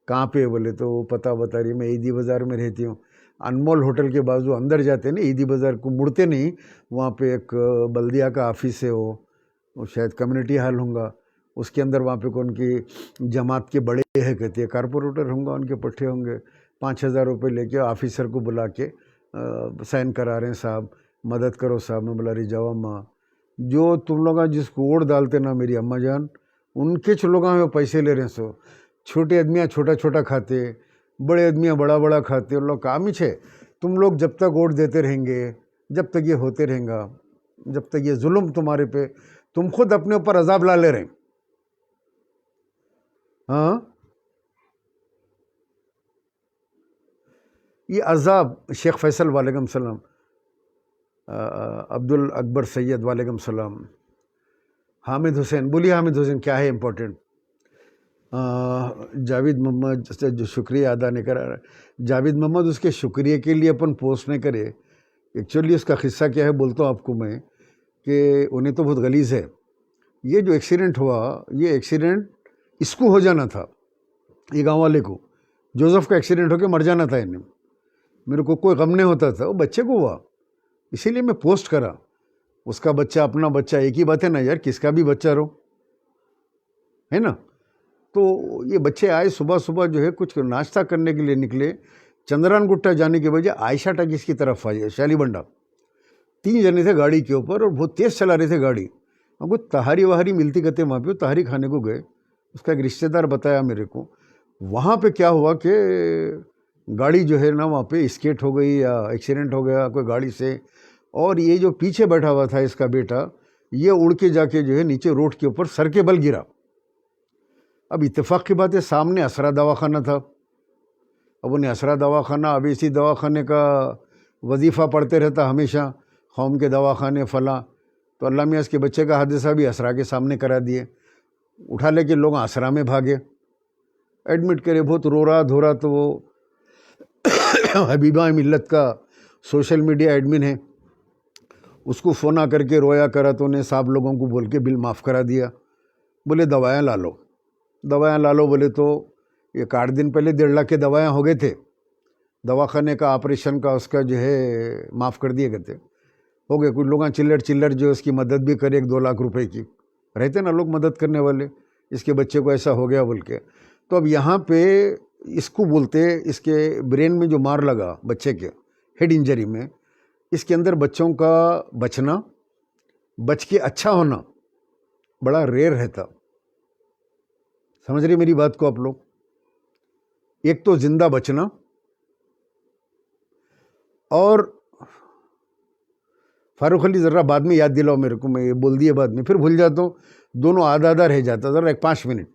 A: कहाँ पे बोले तो वो पता बता रही, मैं ईदी बाज़ार में रहती हूँ, अनमोल होटल के बाजू अंदर जाते नहीं, ईदी बाज़ार को मुड़ते नहीं, वहाँ पे एक बल्दिया का ऑफिस है, वो शायद कम्युनिटी हॉल होगा, उसके अंदर वहाँ पे कौन की जमात के बड़े है कहते हैं, कारपोरेटर होंगे, उनके पट्टे होंगे। 5 हज़ार रुपये लेके ऑफिसर को बुला के साइन करा रहे हैं, साहब मदद करो साहब। मैं बोला रही जाओ अम्मा, जो तुम लोग जिसको वोट डालते ना मेरी अम्मा जान, उनके लोग में पैसे ले रहे हैं। सो छोटे आदमियाँ छोटा छोटा खाते, बड़े आदमियाँ बड़ा बड़ा खाते, उन लोग काम ही छे। तुम लोग जब तक वोट देते रहेंगे, जब तक ये होते रहेगा, जब तक ये जुल्म तुम्हारे पे, तुम खुद अपने ऊपर अजाब ला ले रहे हैं। हाँ, ये अजाब शेख फैसल वालेकुम सलाम, अब्दुल अकबर सैयद वालेकुम सलाम, हामिद हुसैन, बोलिए हामिद हुसैन क्या है इम्पोर्टेंट। जावेद मोहम्मद से जो शुक्रिया अदा नहीं करा, जावेद मोहम्मद उसके शुक्रिया के लिए अपन पोस्ट नहीं करे। एक्चुअली उसका किस्सा क्या है बोलता हूँ आपको मैं, कि उन्हें तो बहुत गलीज़ है। ये जो एक्सीडेंट हुआ, ये एक्सीडेंट इसको हो जाना था, ये गांव वाले को, जोसेफ का एक्सीडेंट होकर मर जाना था इन्हें। मेरे को कोई गम नहीं होता था, वो बच्चे को हुआ, इसीलिए मैं पोस्ट करा। उसका बच्चा अपना बच्चा, एक ही बात है ना यार, किसका भी बच्चा रो, है ना। तो ये बच्चे आए सुबह सुबह जो है कुछ नाश्ता करने के लिए निकले, चंद्रान गुट्टा जाने के बजाय आयशा टकीस की तरफ आए, शालीबंडा। 3 जने थे गाड़ी के ऊपर और बहुत तेज़ चला रहे थे गाड़ी। हमको तहारी वहारी मिलती कहते वहाँ पे, तहारी खाने को गए। उसका एक रिश्तेदार बताया मेरे को, वहाँ पे क्या हुआ कि गाड़ी जो है ना वहाँ पे स्केट हो गई या एक्सीडेंट हो गया कोई गाड़ी से, और ये जो पीछे बैठा हुआ था इसका बेटा, ये उड़ के जाके जो है नीचे रोड के ऊपर सर के बल गिरा। अब इत्तेफाक की बात है, सामने असरा दवाखाना था। अब उन्हें असरा दवाखाना, अब इसी दवाखाने का वजीफ़ा पढ़ते रहता हमेशा, कौम के दवाखाने फला। तो अल्लाह मियाँ के बच्चे का हादसा भी असरा के सामने करा दिए। उठा लेके लोग असरा में भागे, एडमिट करे, बहुत रो रहा धो रहा। तो वो हबीबा मिल्लत का सोशल मीडिया एडमिन है, उसको फ़ोन आ करके रोया करा, तो उन्हें साहब लोगों को बोल के बिल माफ़ करा दिया। बोले दवाएं ला लो, दवाएं ला लो। बोले तो ये 8 दिन पहले 1.5 लाख के दवाएं हो गए थे, दवाखाने का ऑपरेशन का उसका जो है माफ़ कर दिए गए थे, हो गए। कुछ लोग चिल्लर जो उसकी मदद भी करे, 1-2 लाख रुपए की रहते ना लोग मदद करने वाले, इसके बच्चे को ऐसा हो गया बोल के। तो अब यहाँ पे इसको बोलते, इसके ब्रेन में जो मार लगा बच्चे के हेड इंजरी में, इसके अंदर बच्चों का बचना, बच के अच्छा होना बड़ा रेयर रहता। समझ रहे मेरी बात को आप लोग। एक तो जिंदा बचना, और फारूक अली ज़रा बाद में याद दिलाओ मेरे को, मैं ये बोल दिए बाद में फिर भूल जाता हूँ, दोनों आधा आधा रह जाता, ज़रा 5 मिनट।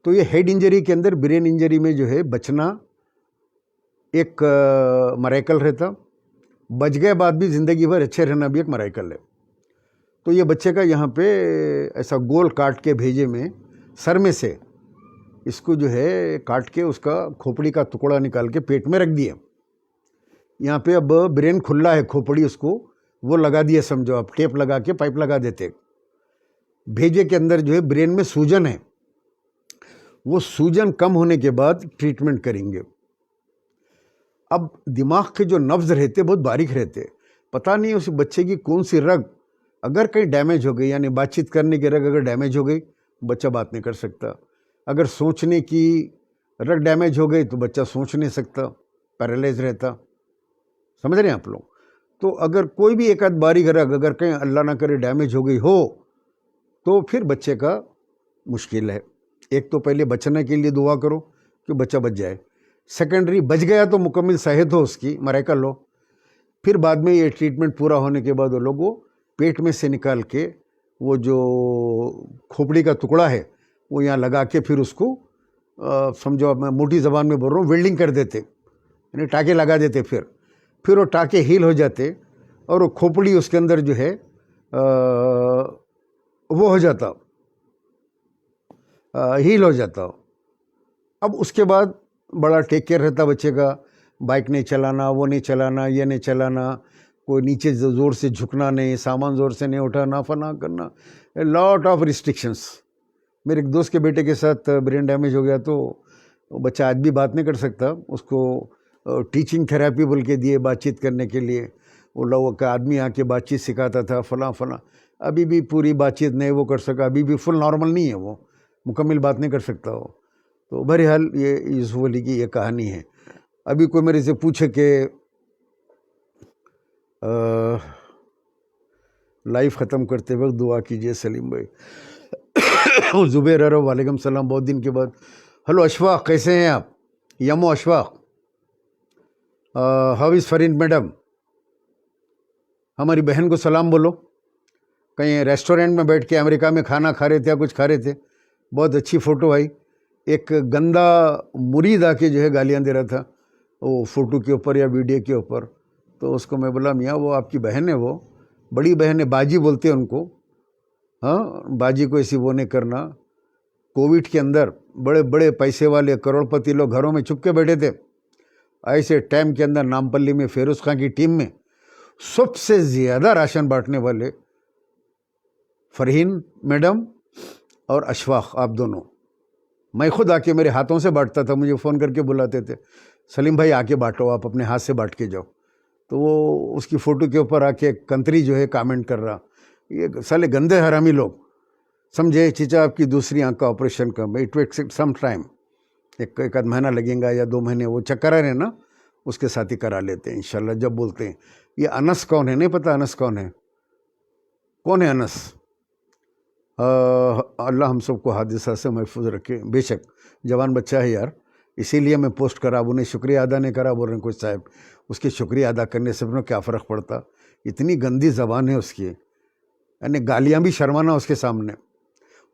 A: तो ये हेड इंजरी के अंदर ब्रेन इंजरी में जो है बचना एक मराइकल रहता, बच गए बाद भी ज़िंदगी भर अच्छे रहना भी एक मराइकल है। तो ये बच्चे का यहाँ पे ऐसा गोल काट के भेजे में सर में से इसको जो है काट के उसका खोपड़ी का टुकड़ा निकाल के पेट में रख दिया। यहाँ पे अब ब्रेन खुला है, खोपड़ी उसको वो लगा दिया, समझो आप, टेप लगा के पाइप लगा देते। भेजे के अंदर जो है ब्रेन में सूजन है, वो सूजन कम होने के बाद ट्रीटमेंट करेंगे। अब दिमाग के जो नब्ज रहते बहुत बारीक रहते, पता नहीं उस बच्चे की कौन सी रग अगर कहीं डैमेज हो गई, यानी बातचीत करने की रग अगर डैमेज हो गई, बच्चा बात नहीं कर सकता। अगर सोचने की रग डैमेज हो गई तो बच्चा सोच नहीं सकता, पैरालाइज रहता। समझ रहे हैं आप लोग। तो अगर कोई भी एक आध बारीक रग अगर कहीं अल्लाह ना करे डैमेज हो गई हो, तो फिर बच्चे का मुश्किल है। एक तो पहले बचने के लिए दुआ करो कि बच्चा बच जाए। सेकेंडरी बच गया तो मुकम्मल सेहत हो उसकी, मरेकल लो। फिर बाद में ये ट्रीटमेंट पूरा होने के बाद वो लोग वो पेट में से निकाल के वो जो खोपड़ी का टुकड़ा है वो यहाँ लगा के फिर उसको समझो, अब मैं मोटी ज़बान में बोल रहा हूँ, वेल्डिंग कर देते, यानी टाँके लगा देते। फिर वो टाँके हील हो जाते और वो खोपड़ी उसके अंदर जो है वो हो जाता, हील हो जाता। अब उसके बाद बड़ा टेक केयर रहता बच्चे का, बाइक नहीं चलाना, वो नहीं चलाना, ये नहीं चलाना, कोई नीचे ज़ोर से झुकना नहीं, सामान ज़ोर से नहीं उठाना, फना करना, ए लॉट ऑफ रिस्ट्रिक्शंस। मेरे एक दोस्त के बेटे के साथ ब्रेन डैमेज हो गया तो वो बच्चा आज भी बात नहीं कर सकता, उसको टीचिंग थेरेपी बोल के दिए बातचीत करने के लिए। वो लोगों का आदमी आके बातचीत सिखाता था, फला। अभी भी पूरी बातचीत नहीं वो कर सका, अभी भी फुल नॉर्मल नहीं है, वो मुकम्मल बात नहीं कर सकता वो। तो बहरहाल ये यूसुफ अली की ये कहानी है। अभी कोई मेरे से पूछे कि लाइफ ख़त्म करते वक्त दुआ कीजिए सलीम भाई। ज़ुबैर अरो वालेकुम सलाम, बहुत दिन के बाद। हेलो अशफाक, कैसे हैं आप? यमो Ashfaq, how is Farheen madam? हमारी बहन को सलाम बोलो। कहीं रेस्टोरेंट में बैठ के अमेरिका में खाना खा रहे थे या कुछ खा रहे थे, बहुत अच्छी फ़ोटो आई। एक गंदा मुरीद आके जो है गालियाँ दे रहा था वो फ़ोटो के ऊपर या वीडियो के ऊपर। तो उसको मैं बोला, मियाँ वो आपकी बहन है, वो बड़ी बहन है, बाजी बोलते हैं उनको। हाँ, बाजी को ऐसी वो नहीं करना। कोविड के अंदर बड़े बड़े पैसे वाले करोड़पति लोग घरों में चुप के बैठे थे। ऐसे टाइम के अंदर नामपल्ली में फेरोज खां की टीम में सबसे ज़्यादा राशन बांटने वाले फरहीन मैडम और अशफाक, आप दोनों। मैं खुद आके मेरे हाथों से बांटता था, मुझे फ़ोन करके बुलाते थे, सलीम भाई आके बांटो, आप अपने हाथ से बांट के जाओ। तो वो उसकी फ़ोटो के ऊपर आके कंत्री जो है कमेंट कर रहा, ये साले गंदे हरामी लोग। समझे चीचा, आपकी दूसरी आंख का ऑपरेशन कब? इट टेक्स सम टाइम, एक आध महीना लगेगा या 2 महीने। वो चक्कर है ना, उसके साथ ही करा लेते हैं इंशाल्लाह। जब बोलते हैं ये अनस कौन है, नहीं पता अनस कौन है? कौन है अनस? अल्लाह हम सबको हादिसा से महफूज रखे। बेशक जवान बच्चा है यार, इसीलिए मैं पोस्ट करा, अब उन्हें शुक्रिया अदा नहीं करा। बोल रहे हैं कुछ साहब, उसके शुक्रिया अदा करने से अपने क्या फ़र्क पड़ता? इतनी गंदी ज़बान है उसकी, यानी गालियाँ भी शर्माना उसके सामने।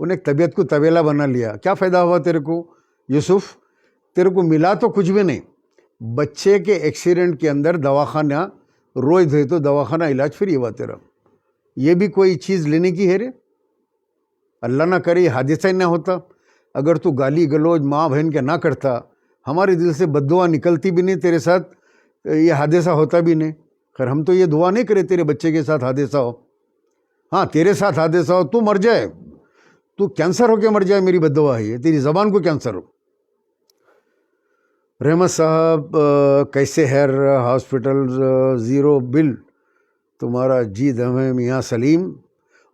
A: उन्हें तबीयत को तवेला बना लिया, क्या फ़ायदा हुआ तेरे को यूसुफ? तेरे को मिला तो कुछ भी नहीं। बच्चे के एक्सीडेंट के अंदर दवाखाना, रोज धोए तो दवाखाना इलाज फ्री हुआ तेरा। ये भी कोई चीज़ लेने की है रे? अल्लाह ना करे ये हादसा ही ना होता। अगर तू गाली गलौज माँ बहन के ना करता, हमारे दिल से बद्दुआ निकलती भी नहीं, तेरे साथ ये हादसा होता भी नहीं। खैर हम तो ये दुआ नहीं करे तेरे बच्चे के साथ हादसा हो। हाँ, तेरे साथ हादसा हो, तू मर जाए, तू कैंसर होके मर जाए, मेरी बद्दुआ है ये, तेरी ज़बान को कैंसर हो। रहमत साहब कैसे है? हॉस्पिटल ज़ीरो बिल, तुम्हारा जी दम है मियाँ सलीम।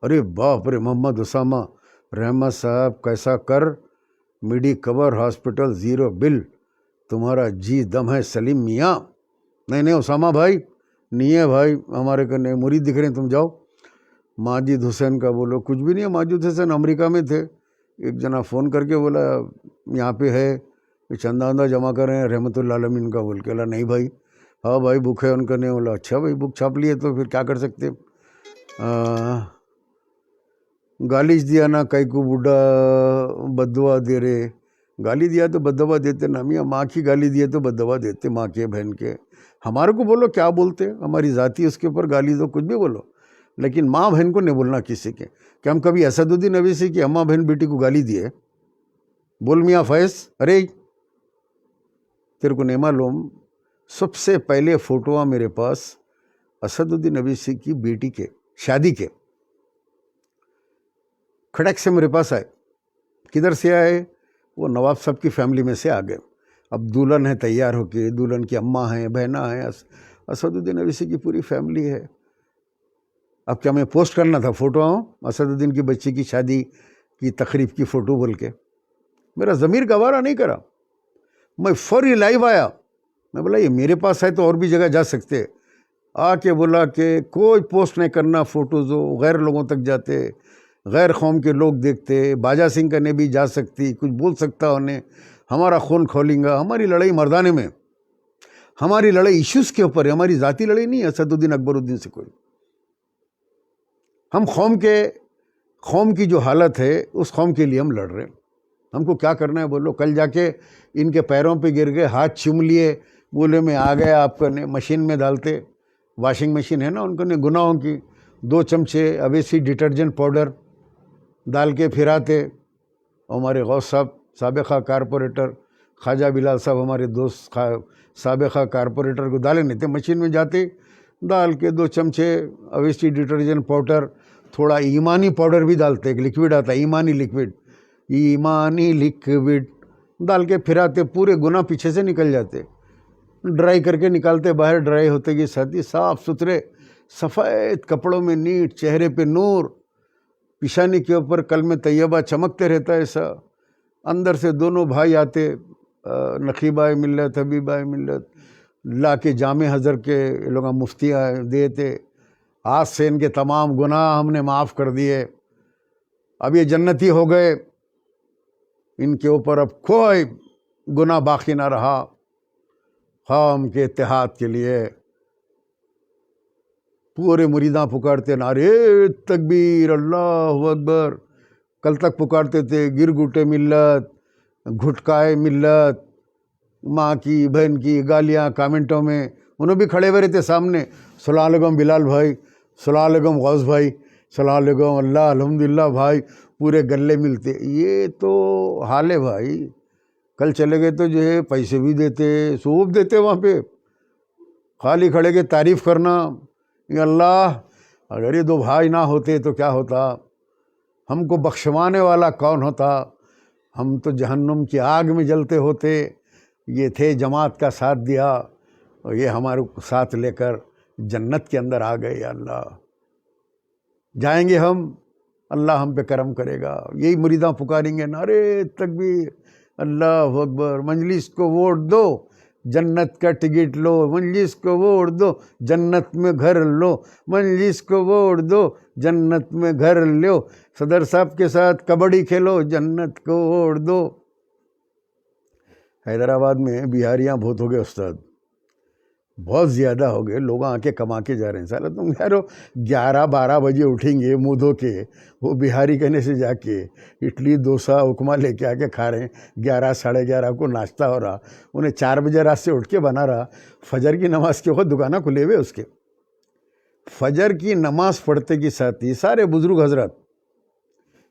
A: अरे बाप रे, मोहम्मद उसामा, रहमत साहब कैसा कर? मिडी कवर हॉस्पिटल ज़ीरो बिल, तुम्हारा जी दम है सलीम मियाँ। नहीं उसामा भाई, नहीं है भाई, हमारे को नहीं मुरीद दिख रहे हैं, तुम जाओ। माजिद हुसैन का बोलो, कुछ भी नहीं है। माजिद हुसैन अमेरिका में थे, एक जना फ़ोन करके बोला यहाँ पे है, चंदा वंदा जमा कर रहे हैं रहमतुल्लाह अलमीन का, बोल के बोला नहीं भाई, हाँ भाई बुक है उनका। नहीं बोला अच्छा भाई, बुक छाप लिए तो फिर क्या कर सकते। गाली दिया ना कई को बूढ़ा बददुआ दे रहे, गाली दिया तो बददुआ देते ना मियाँ, माँ की गाली दिए तो बददुआ देते, माँ के बहन के। हमारे को बोलो क्या बोलते, हमारी ज़ाती उसके ऊपर गाली दो, कुछ भी बोलो, लेकिन माँ बहन को नहीं बोलना किसी के। कि हम कभी असदुद्दीन अवैसी की अम्मा बहन बेटी को गाली दिए? बोल मियाँ फैज़, अरे तेरे को नहीं मालूम, सबसे पहले फ़ोटोआ मेरे पास असदुद्दीन अवैसी की बेटी के शादी के खड़क से मेरे पास आए। किधर से आए? वो नवाब साहब की फैमिली में से आ गए। अब दुल्हन है तैयार होके, दुल्हन की अम्मा है, बहना है, असदुद्दीन अवैसी की पूरी फैमिली है। अब क्या मैं पोस्ट करना था फ़ोटो असदुद्दीन की बच्ची की शादी की तकरीब की फ़ोटो बोल के? मेरा ज़मीर गवारा नहीं करा, मैं फौरी लाइव आया। मैं बोला ये मेरे पास है तो और भी जगह जा सकते। आके बोला कि कोई पोस्ट नहीं करना फ़ोटोज़, हो गैर लोगों तक जाते, गैर कौम के लोग देखते, बाजा सिंह करने भी जा सकती, कुछ बोल सकता उन्हें, हमारा खून खोलेंगे। हमारी लड़ाई मर्दाने में, हमारी लड़ाई इश्यूज़ के ऊपर है, हमारी ज़ाती लड़ाई नहीं है असदुद्दीन अकबरुद्दीन से कोई। हम कौम की जो हालत है उस कौम के लिए हम लड़ रहे हैं। हमको क्या करना है बोलो। कल जाके इनके पैरों पे गिर गए, हाथ चूम लिए, बोले मैं आ गया आपका, ने मशीन में डालते, वॉशिंग मशीन है ना उनको, ने गुनाहों की 2 चमचे अवेसी डिटर्जेंट पाउडर डाल के फिराते। हमारे गौस साहब साबिक़ा कारपोरेटर ख्वाजा बिलाल साहब, हमारे दोस्त साबिक़ा कारपोरेटर को डाले नहीं थे, मशीन में जाते डाल के 2 चमचे अवेसी डिटर्जेंट पाउडर, थोड़ा ईमानी पाउडर भी डालते, एक लिक्विड आता है ईमानी लिक्विड डाल के फिराते, पूरे गुना पीछे से निकल जाते। ड्राई करके निकालते बाहर, ड्राई होते कि साथ ही साफ़ सुथरे सफ़ेद कपड़ों में, नीट चेहरे पे नूर, पिशानी के ऊपर कलमे तैयबा चमकते रहता है ऐसा। अंदर से दोनों भाई आते, नकीबाए मिल्लत, हबीबाए मिल्लत, ला के जामे हज़र के लोग मुफ्तियाँ देते, आज से इनके तमाम गुनाह हमने माफ़ कर दिए, अब ये जन्नती हो गए, इनके ऊपर अब कोई गुनाह बाकी ना रहा। कौम के इत्तेहाद के लिए पूरे मुरीदां पुकारते, नारे तकबीर, अल्लाह अकबर, कल तक पुकारते थे गिरगुटे मिल्लत, घुटकाए मिल्लत, माँ की बहन की गालियाँ कमेंटों में। उन्होंने भी खड़े हुए रहते सामने, सलाम अलैकुम बिलाल भाई, सलाम अलैकुम गौस भाई, सलाम अलैकुम, अल्लाह अल्हम्दुलिल्लाह भाई, पूरे गले मिलते। ये तो हाल है भाई। कल चले गए तो जो है पैसे भी देते, सूब देते वहाँ पे, खाली खड़े के तारीफ़ करना, ये अल्लाह अगर ये 2 भाई ना होते तो क्या होता, हमको बख्शवाने वाला कौन होता, हम तो जहन्नुम की आग में जलते होते। ये थे जमात का साथ दिया और ये हमारे साथ लेकर जन्नत के अंदर आ गए। या अल्लाह, जाएंगे हम, अल्लाह हम पे करम करेगा। यही मुरीदां पुकारेंगे, नारे तकबीर, अल्लाह अकबर, मजलिस को वोट दो, जन्नत का टिकट लो, मजलिस को वोट दो, जन्नत में घर लो, मजलिस को वोट दो, जन्नत में घर लो, सदर साहब के साथ कबड्डी खेलो, जन्नत को वोट दो। हैदराबाद में बिहारियाँ बहुत हो गए उस्ताद, बहुत ज़्यादा हो गए। लोग आके कमा के जा रहे हैं। साला तुम यारो 11-12 बजे उठेंगे मुँह धो के, वो बिहारी कहने से जाके इडली डोसा उपमा लेके आके खा रहे हैं। 11 साढ़े 11 को नाश्ता हो रहा, उन्हें 4 बजे रात से उठ के बना रहा। फजर की नमाज के वक्त दुकाना खुले हुए उसके, फजर की नमाज पढ़ते के साथ ही सारे बुजुर्ग हजरत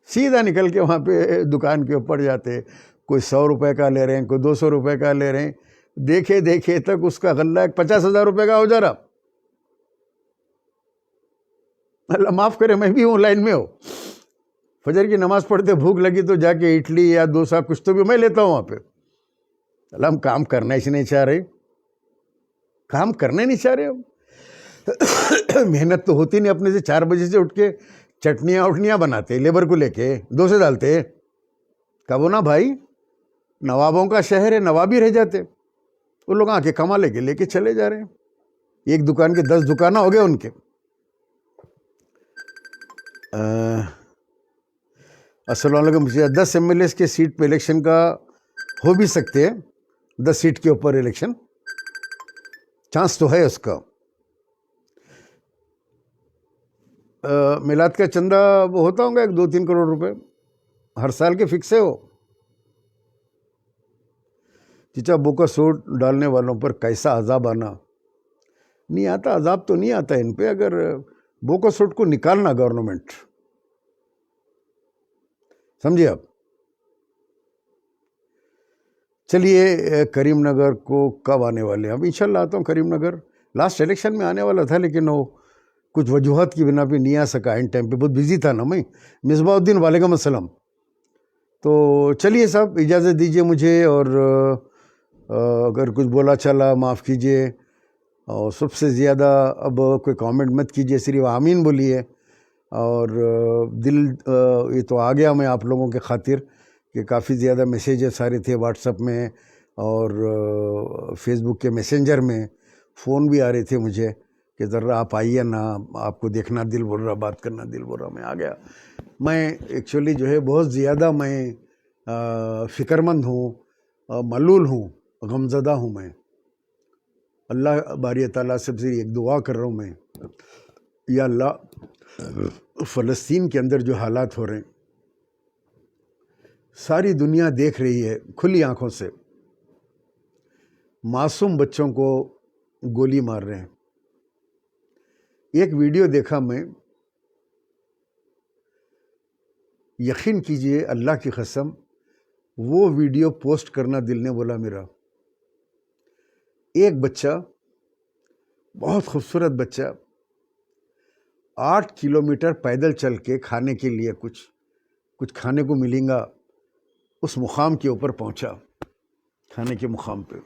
A: सीधा निकल के वहाँ पे दुकान के ऊपर जाते। कोई 100 रुपये का ले रहे हैं, कोई 200 रुपये का ले रहे हैं। देखे देखे तक उसका गल्ला 50,000 रुपये का हो जा रहा। अल्लाह माफ़ करे, मैं भी हूँ लाइन में हो। फजर की नमाज़ पढ़ते भूख लगी तो जाके इडली या डोसा कुछ तो भी मैं लेता हूँ वहाँ पे। अल्लाह, हम काम करना ही नहीं चाह रहे, काम करने नहीं चाह रहे हम। मेहनत तो होती नहीं। अपने से 4 बजे से उठ के चटनियाँ उठनियाँ बनाते, लेबर को लेके डोसे डालते। कबो ना भाई, नवाबों का शहर है, नवाबी रह जाते। वो लोग आके कमा लेके चले जा रहे हैं। एक दुकान के 10 दुकान हो गए उनके। अस्सलाम वालेकुम। 10 MLA के सीट पे इलेक्शन का हो भी सकते हैं, 10 सीट के ऊपर इलेक्शन, चांस तो है उसका। मिलाद का चंदा वो होता होगा 1-2-3 करोड़ रुपए हर साल के फिक्स है वो। चीचा बोका सूट डालने वालों पर कैसा अजाब आना, नहीं आता। अजाब तो नहीं आता इन पे, अगर बोका सूट को निकालना गवर्नमेंट, समझिए आप। चलिए, करीमनगर को कब आने वाले हैं? अब इंशाल्लाह आता हूँ करीमनगर। लास्ट इलेक्शन में आने वाला था, लेकिन वो कुछ वजूहत की बिना पे नहीं आ सका। इन टाइम पे बहुत बिजी था ना मैं। मिसबाउद्दीन, वालेकुम अस्सलाम। तो चलिए साहब, इजाज़त दीजिए मुझे, और अगर कुछ बोला चला माफ़ कीजिए, और सबसे ज़्यादा अब कोई कमेंट मत कीजिए, सिर्फ आमीन बोलिए। और दिल ये तो आ गया मैं आप लोगों के खातिर कि काफ़ी ज़्यादा मैसेजेस आ रहे थे व्हाट्सएप में और फेसबुक के मैसेंजर में, फ़ोन भी आ रहे थे मुझे कि ज़रा आप आइए ना, आपको देखना दिल बोल रहा, बात करना दिल बोल रहा। मैं आ गया। मैं एक्चुअली जो है बहुत ज़्यादा मैं फ़िक्रमंद हूँ मलूल हूँ, गमज़दा हूँ मैं। अल्लाह बारी ताला से एक दुआ कर रहा हूँ मैं, या अल्लाह फ़लस्तीन के अंदर जो हालात हो रहे हैं, सारी दुनिया देख रही है खुली आंखों से, मासूम बच्चों को गोली मार रहे हैं। एक वीडियो देखा मैं, यकीन कीजिए अल्लाह की कसम, वो वीडियो पोस्ट करना दिल ने बोला मेरा। एक बच्चा, बहुत खूबसूरत बच्चा, 8 किलोमीटर पैदल चल के खाने के लिए कुछ खाने को मिलेगा उस मुकाम के ऊपर पहुंचा, खाने के मुकाम पे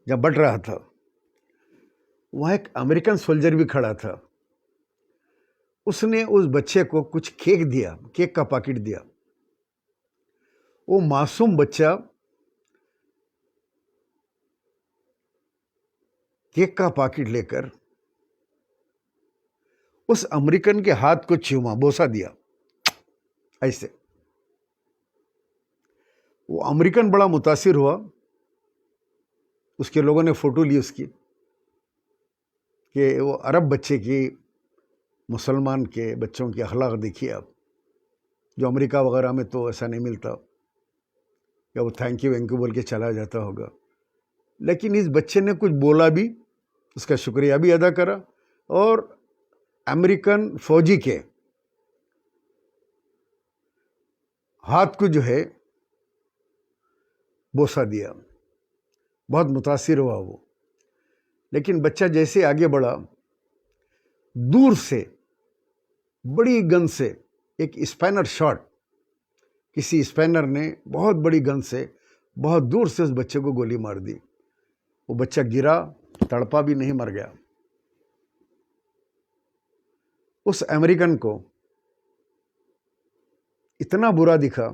A: जब बढ़ रहा था। वहाँ एक अमेरिकन सोल्जर भी खड़ा था। उसने उस बच्चे को कुछ केक दिया, केक का पैकेट दिया। वो मासूम बच्चा केक का पैकेट लेकर उस अमेरिकन के हाथ को चूमा, बोसा दिया ऐसे। वो अमेरिकन बड़ा मुतासिर हुआ। उसके लोगों ने फोटो ली उसकी, कि वो अरब बच्चे की, मुसलमान के बच्चों की अखलाक देखिए आप, जो अमेरिका वगैरह में तो ऐसा नहीं मिलता, या वो थैंक यू बोल के चला जाता होगा। लेकिन इस बच्चे ने कुछ बोला भी, उसका शुक्रिया भी अदा करा, और अमेरिकन फौजी के हाथ को जो है बोसा दिया। बहुत मुतासिर हुआ वो। लेकिन बच्चा जैसे आगे बढ़ा, दूर से बड़ी गन से एक स्पैनर शॉट, किसी स्पैनर ने बहुत बड़ी गन से बहुत दूर से उस बच्चे को गोली मार दी। वो बच्चा गिरा, तड़पा भी नहीं, मर गया। उस अमेरिकन को इतना बुरा दिखा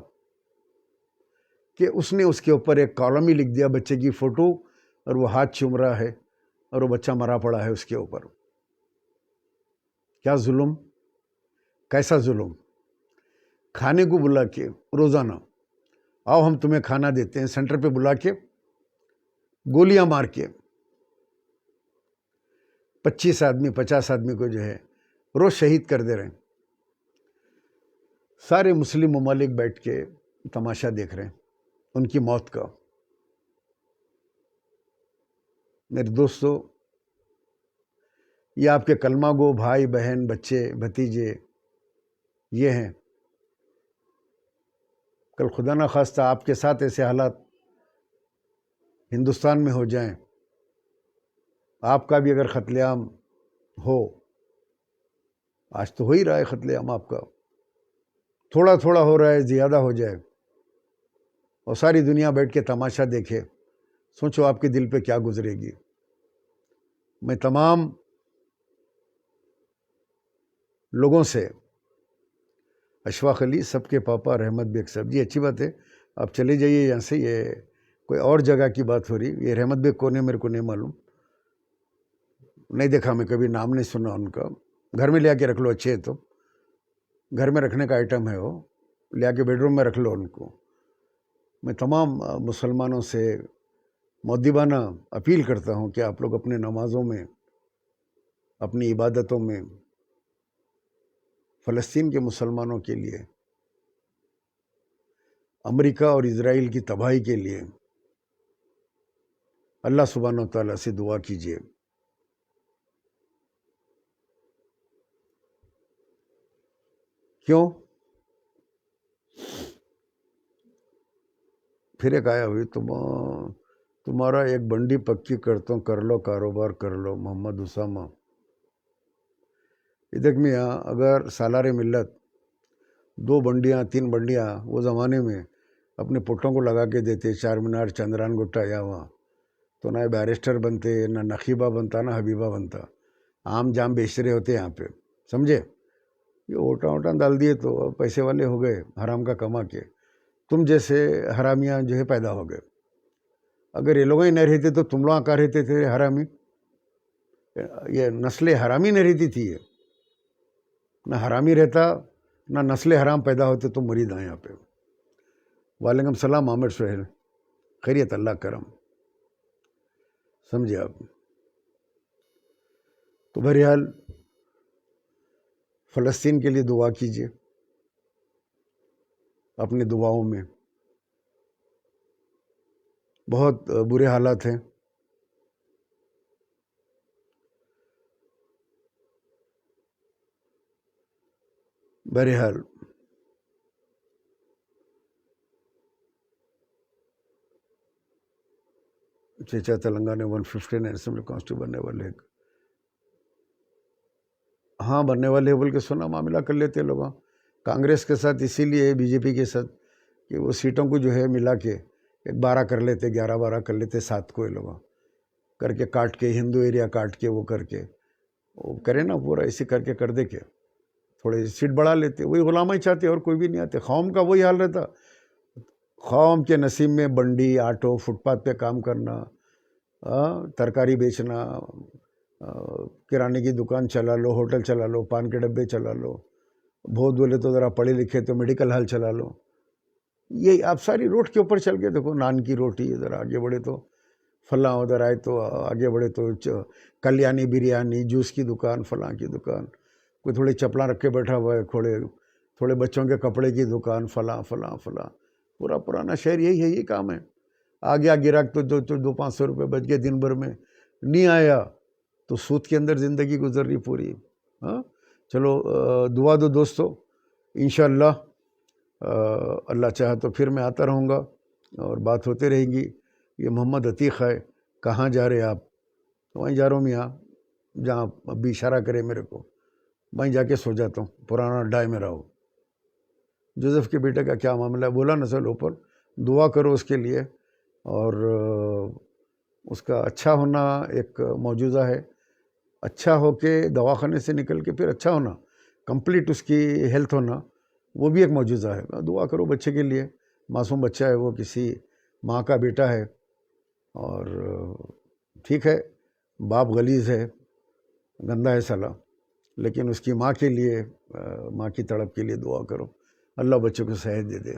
A: कि उसने उसके ऊपर एक कॉलम ही लिख दिया, बच्चे की फोटो, और वो हाथ चूम रहा है और वो बच्चा मरा पड़ा है उसके ऊपर। क्या जुल्म, कैसा जुल्म। खाने को बुला के रोज़ाना, आओ हम तुम्हें खाना देते हैं, सेंटर पे बुला के गोलियां मार के 25 आदमी 50 आदमी को जो है रोज शहीद कर दे रहे हैं। सारे मुस्लिम ममालिक बैठ के तमाशा देख रहे हैं उनकी मौत का। मेरे दोस्तों, ये आपके कलमा गो भाई बहन बच्चे भतीजे ये हैं। कल खुदा ना खास्ता आपके साथ ऐसे हालात हिंदुस्तान में हो जाएं, आपका भी अगर कत्लेआम हो, आज तो हो ही रहा है कत्लेआम आपका, थोड़ा थोड़ा हो रहा है, ज़्यादा हो जाए और सारी दुनिया बैठ के तमाशा देखे, सोचो आपके दिल पे क्या गुजरेगी। मैं तमाम लोगों से, अशफाक अली सबके पापा, रहमत बेग साहब जी, अच्छी बात है आप चले जाइए यहाँ से, ये कोई और जगह की बात हो रही। ये रहमत बेग कौन है मेरे को नहीं मालूम, नहीं देखा मैं कभी, नाम नहीं सुना उनका। घर में ले आके रख लो, अच्छे है तो, घर में रखने का आइटम है वो, ले आके बेडरूम में रख लो उनको। मैं तमाम मुसलमानों से मुअद्दिबाना अपील करता हूँ कि आप लोग अपने नमाज़ों में, अपनी इबादतों में फ़लस्तीन के मुसलमानों के लिए, अमेरिका और इज़राइल की तबाही के लिए अल्लाह सुब्हानो तआला से दुआ कीजिए। क्यों? फिर एक आया हुई, तुम्हारा एक बंडी पक्की करता हूँ, कर लो कारोबार कर लो, मोहम्मद उसामा। इधर में यहाँ अगर सालारे मिल्लत 2 बंडियाँ 3 बंडियाँ वो ज़माने में अपने पुट्टों को लगा के देते, चार मीनार चंद्रान गुट्टा या वहाँ, तो ना बैरिस्टर बनते, ना नकीबा बनता, ना हबीबा बनता, आम जाम बेच रहे होते यहाँ पे, समझे। ये ओटा ओटा डाल दिए तो पैसे वाले हो गए, हराम का कमा के। तुम जैसे हरामियाँ जो है पैदा हो गए। अगर ये लोग ही नहीं रहते तो तुम लोग कहाँ रहते थे हरामी? ये नस्लें हरामी नहीं रहती थी, ये ना हरामी रहता, ना नस्लें हराम पैदा होते तो मुरीद आए यहाँ पे। वालेकुम सलाम आमिर सुहेल, खैरियत, अल्लाह करम, समझे आप। तो बहरहाल फ़लस्तीन के लिए दुआ कीजिए अपनी दुआओं में। बहुत बुरे हालात हैं। बहरहाल चेचा तेलंगाना 159 असेंबली कॉन्स्टिट्यूट बनने वाले हैं। हाँ बनने वाले हैं बोल के सुना, मामला कर लेते लोग कांग्रेस के साथ, इसीलिए बीजेपी के साथ कि वो सीटों को जो है मिला के 12 कर लेते, 11-12 कर लेते, 7 को ये लोग करके काट के, हिंदू एरिया काट के वो करके वो करे ना पूरा, इसी करके कर दे के थोड़े सीट बढ़ा लेते। वही गुलामा ही चाहते और कोई भी नहीं आते। कौम का वही हाल रहता, कौम के नसीब में बंडी, आटो, फुटपाथ पे काम करना, तरकारी बेचना, किराने की दुकान चला लो, होटल चला लो, पान के डब्बे चला लो, बहुत बोले तो ज़रा पढ़े लिखे तो मेडिकल हॉल चला लो। ये आप सारी रोड के ऊपर चल के देखो, नान की रोटी, इधर आगे बढ़े तो फलां, उधर आए तो आगे बढ़े तो कल्याणी बिरयानी, जूस की दुकान, फलां की दुकान, कोई थोड़ी चप्पलां रख के बैठा हुआ है, थोड़े बच्चों के कपड़े की दुकान, फलां फलां फलां। पूरा पुराना शहर यही काम है। आ गया गिराक तो जो 200-500 रुपये बच गए दिन भर में, नहीं आया तो सूद के अंदर ज़िंदगी गुजर रही पूरी। हाँ चलो दुआ दो दोस्तों, इंशाअल्लाह अल्लाह चाहे तो फिर मैं आता रहूँगा और बात होते रहेंगी। ये मोहम्मद अतीक़ है, कहाँ जा रहे आप? तो वहीं जा रहा हूँ मियाँ, जहाँ अभी इशारा करे मेरे को, वहीं जाके सो जाता हूँ। पुराना अड्डा है मेरा वो। जोसेफ के बेटे का क्या मामला है बोला ना सर ऊपर, दुआ करो उसके लिए, और उसका अच्छा होना एक मौजूदा है। अच्छा हो के दवाखाने से निकल के फिर अच्छा होना, कंप्लीट उसकी हेल्थ होना, वो भी एक मौजूदा है। दुआ करो बच्चे के लिए, मासूम बच्चा है वो, किसी माँ का बेटा है। और ठीक है बाप गलीज़ है, गंदा है साला, लेकिन उसकी माँ के लिए, माँ की तड़प के लिए दुआ करो, अल्लाह बच्चों को सेहत दे दे।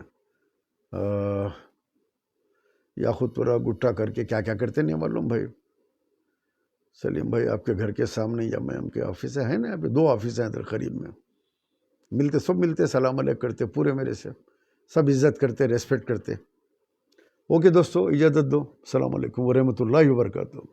A: या खुद पूरा गुट्टा करके क्या क्या करते नहीं मालूम भाई। सलीम भाई आपके घर के सामने या मैं उनके ऑफिस है ना, यहाँ पे 2 ऑफिस हैं इधर करीब में, मिलते सब मिलते, सलाम अलैक करते पूरे मेरे से, सब इज़्ज़त करते, रेस्पेक्ट करते। ओके दोस्तों, इजाज़त दो, सलाम अलैकुम व रहमतुल्लाहि व बरकातहू।